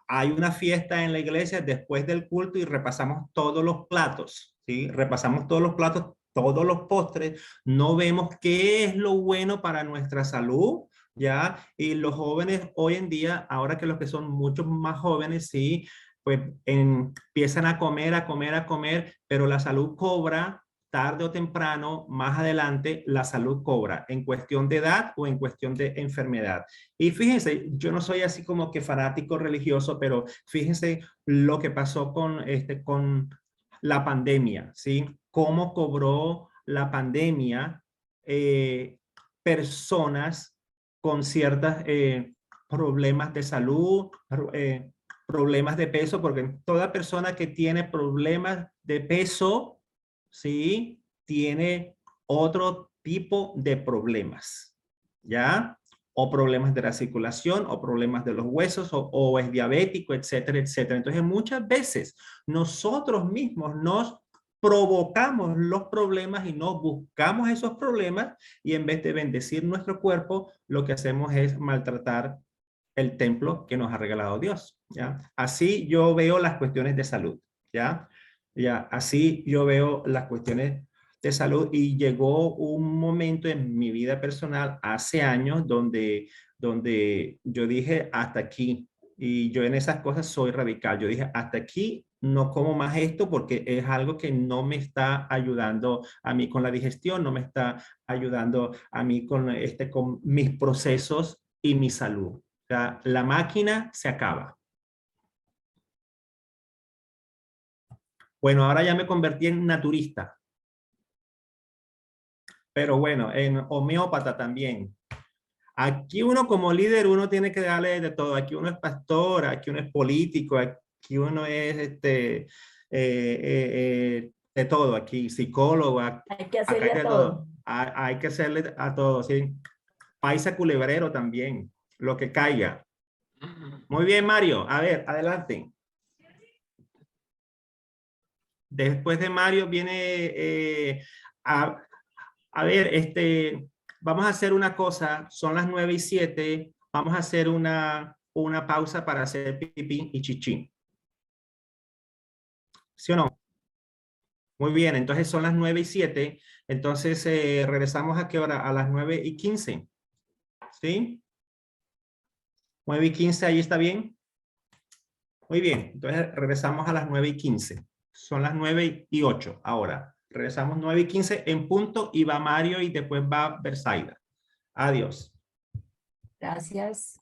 Hay una fiesta en la iglesia después del culto y repasamos todos los platos, ¿sí? Repasamos todos los platos, todos los postres. No vemos qué es lo bueno para nuestra salud, ¿ya? Y los jóvenes hoy en día, ahora que los que son mucho más jóvenes, sí, pues empiezan a comer, pero la salud cobra tarde o temprano, más adelante, la salud cobra en cuestión de edad o en cuestión de enfermedad. Y fíjense, yo no soy así como que fanático religioso, pero fíjense lo que pasó con la pandemia, ¿sí? Cómo cobró la pandemia personas con ciertos problemas de salud, problemas de peso, porque toda persona que tiene problemas de peso, ¿sí? Tiene otro tipo de problemas, ¿ya? O problemas de la circulación, o problemas de los huesos, o es diabético, etcétera, etcétera. Entonces, muchas veces nosotros mismos nos provocamos los problemas y no buscamos esos problemas, y en vez de bendecir nuestro cuerpo, lo que hacemos es maltratar el templo que nos ha regalado Dios, ¿ya? Así yo veo las cuestiones de salud, ¿ya? Así yo veo las cuestiones de salud, y llegó un momento en mi vida personal hace años donde yo dije hasta aquí, y yo en esas cosas soy radical. Yo dije hasta aquí, no como más esto porque es algo que no me está ayudando a mí con la digestión, no me está ayudando a mí con mis procesos y mi salud. O sea, la máquina se acaba. Bueno, ahora ya me convertí en naturista. Pero bueno, en homeópata también. Aquí uno como líder, uno tiene que darle de todo. Aquí uno es pastor, aquí uno es político, aquí uno es de todo. Aquí psicólogo. Hay que hacerle a todo. Hay que hacerle a todo, sí. Paisa culebrero también, lo que caiga. Muy bien, Mario. A ver, adelante. Después de Mario viene a ver, vamos a hacer una cosa. Son las 9:07. Vamos a hacer una pausa para hacer pipí y chichi. ¿Sí o no? Muy bien, entonces son las 9:07. Entonces regresamos a qué hora? A las 9:15. ¿Sí? 9:15, ¿ahí está bien? Muy bien, entonces regresamos a las 9:15. Son las 9:08 ahora. Regresamos 9:15 en punto, y va Mario y después va Bersaida. Adiós. Gracias.